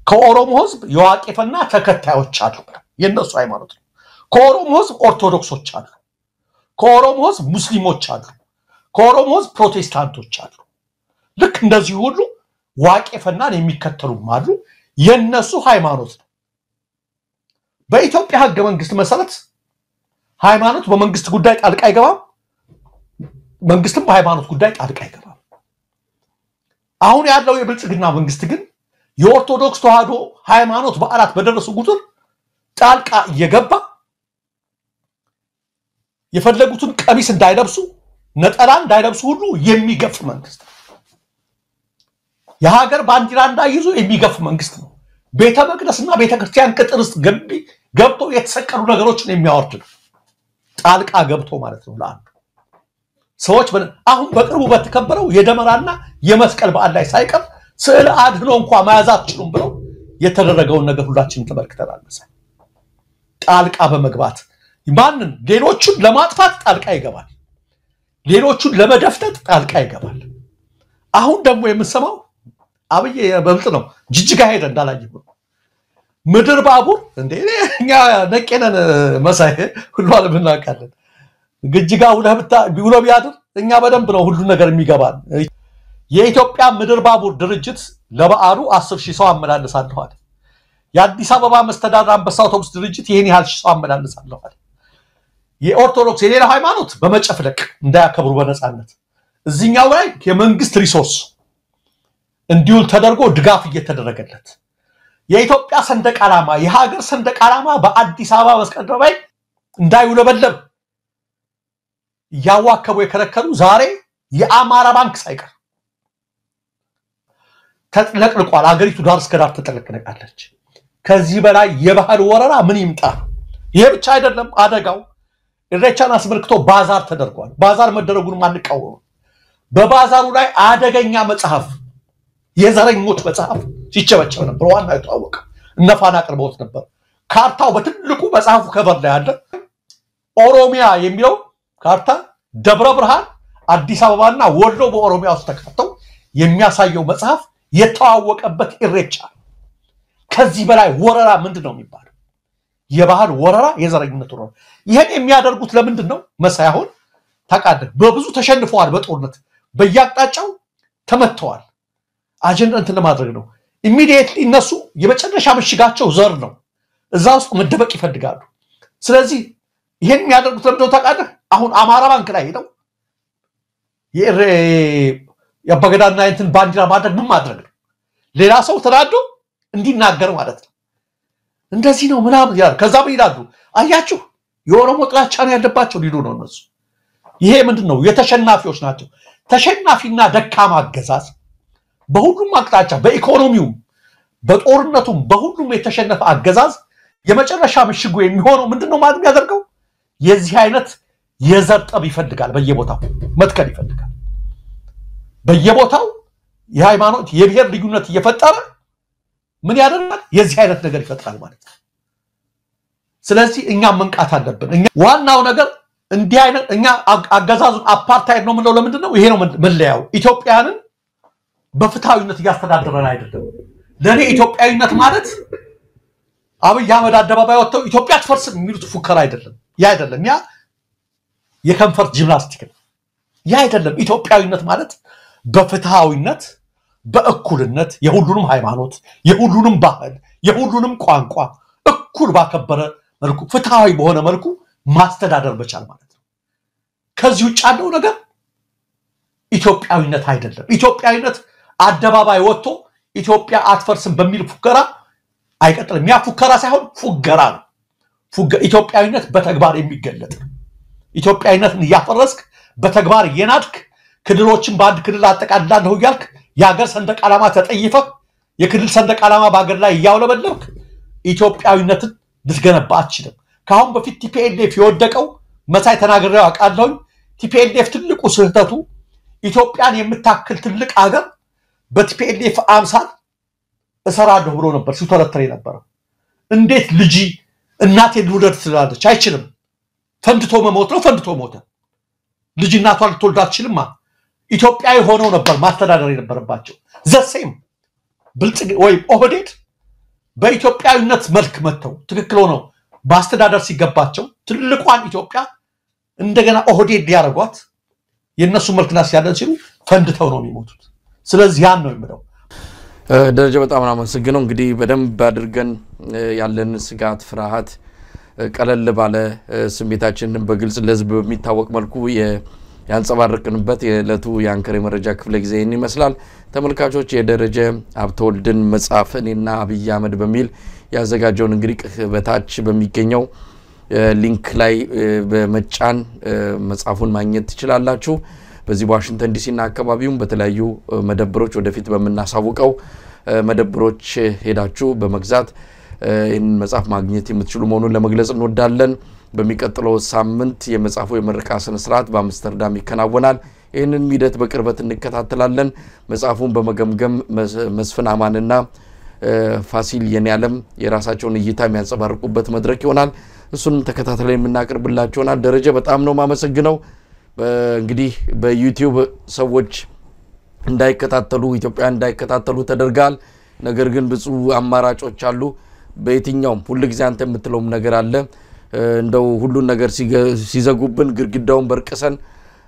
S4: ከኦሮሞ ህዝብ የዋቄፈና ተከታዮች አሉ የነሱ ሃይማኖት ነው። ከኦሮሞ ህዝብ ኦርቶዶክሶች አሉ፣ ከኦሮሞ ህዝብ ሙስሊሞች አሉ፣ ከኦሮሞ ህዝብ ፕሮቴስታንቶች አሉ። ልክ እንደዚህ ሁሉ ዋቄፈናን የሚከተሉም አሉ። የነሱ ሃይማኖት ነው። በኢትዮጵያ ህገ መንግስት መሰረት ሃይማኖት በመንግስት ጉዳይ ጣልቃ አይገባም፣ መንግስትም በሃይማኖት ጉዳይ ጣልቃ አይገባም። አሁን ያለው የብልጽግና መንግስት ግን የኦርቶዶክስ ተዋህዶ ሃይማኖት በዓላት በደረሱ ቁጥር ጣልቃ እየገባ የፈለጉትን ቀሚስ እንዳይለብሱ ነጠላ እንዳይለብሱ ሁሉ የሚገፍ መንግስት ነው። የሀገር ባንዲራ እንዳይይዙ የሚገፍ መንግስት ነው። ቤተ መቅደስና ቤተ ክርስቲያን ቅጥር ውስጥ ገብቶ የተሰቀሉ ነገሮችን የሚያወርድ ነው። ጣልቃ ገብቶ ማለት ነው ለአንዱ ሰዎች አሁን በቅርቡ በተከበረው የደመራና የመስቀል በዓል ላይ ሳይቀር ስዕል አድኖ እንኳን መያዝ አትችሉም ብለው የተደረገውን ነገር ሁላችንም ተመልክተናል። ጣልቃ በመግባት ማንን ሌሎቹን ለማጥፋት ጣልቃ ይገባል፣ ሌሎቹን ለመደፍጠጥ ጣልቃ ይገባል። አሁን ደግሞ የምንሰማው አብይ በልጥ ነው ጅጅጋ ሄደ እንዳላየው ምድር ባቡር እንደኛ ነቀነን መሳይ ሁሉ አለብናቃለን ግጅጋ ውሎ ቢያድር እኛ በደንብ ነው ሁሉ ነገር የሚገባል። የኢትዮጵያ ምድር ባቡር ድርጅት ለበዓሉ 10000 ሰው አመላለሳለሁ አለ። የአዲስ አበባ መስተዳድር አንበሳ አውቶቡስ ድርጅት ይሄን ያህል ሰው አመላለሳለሁ አለ። የኦርቶዶክስ የሌላ ሃይማኖት በመጨፍለቅ እንዳያከብሩ በነፃነት እዚህኛው ላይ የመንግስት ሪሶርስ እንዲውል ተደርጎ ድጋፍ እየተደረገለት የኢትዮጵያ ሰንደቅ ዓላማ የሀገር ሰንደቅ ዓላማ በአዲስ አበባ መስቀል አደባባይ እንዳይውለበለብ ያዋከቡ የከለከሉ ዛሬ የአማራ ባንክ ሳይቀር ተጥለቅልቋል። ሀገሪቱ ዳር እስከ ዳር ተጥለቅልቃለች። ከዚህ በላይ የባህል ወረራ ምን ይምጣ? ይሄ ብቻ አይደለም አደጋው። ኢሬቻን አስመልክቶ ባዛር ተደርጓል። ባዛር መደረጉን ማንቃወም። በባዛሩ ላይ አደገኛ መጽሐፍ የዘረኞች መጽሐፍ ሲቸበቸብ ነበር። ዋናው የታወቀ እነፋና አቅርበውት ነበር። ካርታው በትልቁ መጽሐፉ ከቨር ላይ አለ። ኦሮሚያ የሚለው ካርታ ደብረ ብርሃን፣ አዲስ አበባና ወሎ በኦሮሚያ ውስጥ ተካተው የሚያሳየው መጽሐፍ የተዋወቀበት ኢሬቻ። ከዚህ በላይ ወረራ ምንድነው የሚባለው? የባህል ወረራ፣ የዘረኝነት ወረራ። ይሄን የሚያደርጉት ለምንድነው? መሳያሁን ታቃደም በብዙ ተሸንፈዋል። በጦርነት በያቅጣጫው ተመተዋል። አጀንዳ እንትን ለማድረግ ነው። ኢሚዲየትሊ እነሱ የመጨረሻ ምሽጋቸው ዘር ነው። እዛ ውስጥ መደበቅ ይፈልጋሉ። ስለዚህ ይሄን የሚያደርጉት ለምንድነው ታቃደ? አሁን አማራ ባንክ ላይ ሄደው የአባገዳና እንትን ባንዲራ ማድረግ ምን ማድረግ ነው? ሌላ ሰው ተናዶ እንዲናገር ማለት ነው። እንደዚህ ነው ምናምን ያለ ከዛ ይላሉ። አያችሁ የኦሮሞ ጥላቻ ነው ያለባቸው ሊሉ ነው እነሱ። ይሄ ምንድነው? የተሸናፊዎች ናቸው። ተሸናፊና ደካማ አገዛዝ በሁሉም አቅጣጫ በኢኮኖሚው በጦርነቱም በሁሉም የተሸነፈ አገዛዝ የመጨረሻ ምሽጉ የሚሆነው ምንድነው ማለት ያደርገው? የዚህ አይነት የዘር ጠብ ይፈልጋል። በየቦታው መትከል ይፈልጋል። በየቦታው የሃይማኖት የብሔር ልዩነት እየፈጠረ ምን ያደርጋል የዚህ አይነት ነገር ይፈጥራል ማለት ነው ስለዚህ እኛ መንቃት አለብን እኛ ዋናው ነገር እንዲህ አይነት እኛ አገዛዙን አፓርታይድ ነው ምንለው ለምንድነው ይሄ ነው መለያው ኢትዮጵያንን በፍትሃዊነት ያስተዳደረን አይደለም ለኔ ኢትዮጵያዊነት ማለት አብይ አህመድ አደባባይ ወጥተው ኢትዮጵያ ትፈርስም የሚሉት ፉከራ አይደለም ያ አይደለም ያ የከንፈርት ጂምናስቲክ ያ አይደለም ኢትዮጵያዊነት ማለት በፍትሃዊነት በእኩልነት የሁሉንም ሃይማኖት የሁሉንም ባህል የሁሉንም ቋንቋ እኩል ባከበረ መልኩ ፍትሃዊ በሆነ መልኩ ማስተዳደር መቻል ማለት ነው ከዚህ ውጭ ያለው ነገር ኢትዮጵያዊነት አይደለም ኢትዮጵያዊነት አደባባይ ወጥቶ ኢትዮጵያ አትፈርስም በሚል ፉከራ አይቀጥልም ያ ፉከራ ሳይሆን ፉገራ ነው ኢትዮጵያዊነት በተግባር የሚገለጥ ኢትዮጵያዊነትን ያፈረስክ በተግባር የናድክ ክልሎችን በአንድ ክልል አጠቃልላለሁ ይያልክ የሀገር ሰንደቅ ዓላማ ተጠይፈህ የክልል ሰንደቅ ዓላማ በአገር ላይ ያውለበለብክ ኢትዮጵያዊነትን ልትገነባ አትችልም ካሁን በፊት ቲፒኤልኤፍ የወደቀው መሳይ ተናግረው አቃለው ቲፒኤልኤፍ ትልቁ ስህተቱ ኢትዮጵያን የምታክል ትልቅ ሀገር በቲፒኤልኤፍ አምሳል እሰራለሁ ብሎ ነበር ሲተረተረ ነበር እንዴት ልጅ እናቴ ልውደድ ትላለች አይችልም ፈንድቶ መሞት ነው ፈንድቶ ሞተ ልጅ እናቷን ልትወልድ አትችልማ ኢትዮጵያዊ ሆነው ነበር ማስተዳደር የነበረባቸው ዘሴም ብልጽግ ወይ ኦህዴድ በኢትዮጵያዊነት መልክ መተው ትክክል ሆነው ማስተዳደር ሲገባቸው ትልቋን ኢትዮጵያ እንደገና ኦህዴድ ሊያረጓት የነሱ መልክና ሲያደር ሲሉ ፈንድተው ነው የሚሞቱት ስለዚህ ያን ነው የሚለው
S3: ደረጃ በጣም አመሰግናለሁ እንግዲህ በደንብ አድርገን ያለን ስጋት ፍራሃት ቀለል ባለ ስሜታችንን በግልጽ ለህዝብ በሚታወቅ መልኩ ያንጸባረቅንበት የለቱ ያንከር መረጃ ክፍለ ጊዜ ይመስላል ተመልካቾች የደረጃ አብተወልድን መጽሐፍ እኔና አብይ አህመድ በሚል ያዘጋጀውን እንግዲህ በታች በሚገኘው ሊንክ ላይ በመጫን መጽሐፉን ማግኘት ትችላላችሁ በዚህ ዋሽንግተን ዲሲና አካባቢው በተለያዩ መደብሮች ወደፊት በመናሳውቀው መደብሮች ሄዳችሁ በመግዛት ይህን መጽሐፍ ማግኘት የምትችሉ መሆኑን ለመግለጽ እንወዳለን በሚቀጥለው ሳምንት የመጽሐፉ የምረቃ ስነ ስርዓት በአምስተርዳም ይከናወናል ይህንን ሂደት በቅርበት እንከታተላለን መጽሐፉን በመገምገም መስፍን አማንና ፋሲል የኔዓለም የራሳቸውን እይታ የሚያንጸባርቁበት መድረክ ይሆናል እሱን ተከታተለን የምናቀርብላችሁና ደረጃ በጣም ነው ማመሰግነው እንግዲህ በዩቲዩብ ሰዎች እንዳይከታተሉ ኢትዮጵያ እንዳይከታተሉ ተደርጋል ነገር ግን ብዙ አማራጮች አሉ በየትኛውም ሁሉ ጊዜ አንተ የምትለው ነገር አለ እንደው ሁሉ ነገር ሲዘጉብን ግርግዳውን በርቀሰን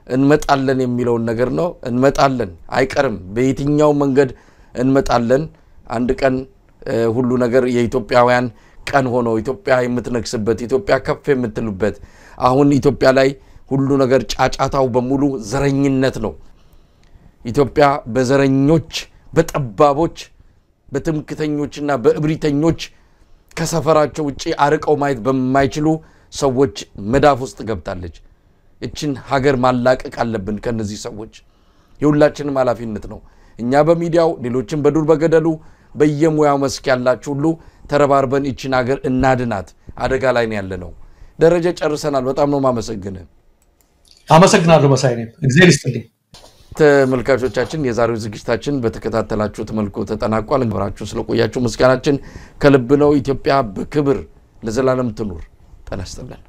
S3: እንመጣለን የሚለው ነገር ነው እንመጣለን አይቀርም በየትኛው መንገድ እንመጣለን አንድ ቀን ሁሉ ነገር የኢትዮጵያውያን ቀን ሆኖ ኢትዮጵያ የምትነክስበት ኢትዮጵያ ከፍ የምትልበት አሁን ኢትዮጵያ ላይ ሁሉ ነገር ጫጫታው በሙሉ ዘረኝነት ነው ኢትዮጵያ በዘረኞች በጠባቦች በትምክተኞችና በእብሪተኞች ከሰፈራቸው ውጪ አርቀው ማየት በማይችሉ ሰዎች መዳፍ ውስጥ ገብታለች እቺን ሀገር ማላቀቅ አለብን ከነዚህ ሰዎች የሁላችንም ኃላፊነት ነው እኛ በሚዲያው ሌሎችን በዱር በገደሉ በየሙያው መስክ ያላችሁ ሁሉ ተረባርበን እቺን ሀገር እናድናት አደጋ ላይ ነው ያለነው ደረጃ ጨርሰናል በጣም ነው ማመሰግነን
S4: አመሰግናለሁ መሳይኔ እግዚአብሔር ይስጥልኝ
S3: ተመልካቾቻችን የዛሬው ዝግጅታችን በተከታተላችሁት መልኩ ተጠናቋል እንግብራችሁ ስለቆያችሁ ምስጋናችን ከልብ ነው ኢትዮጵያ በክብር ለዘላለም ትኑር ተነስተለን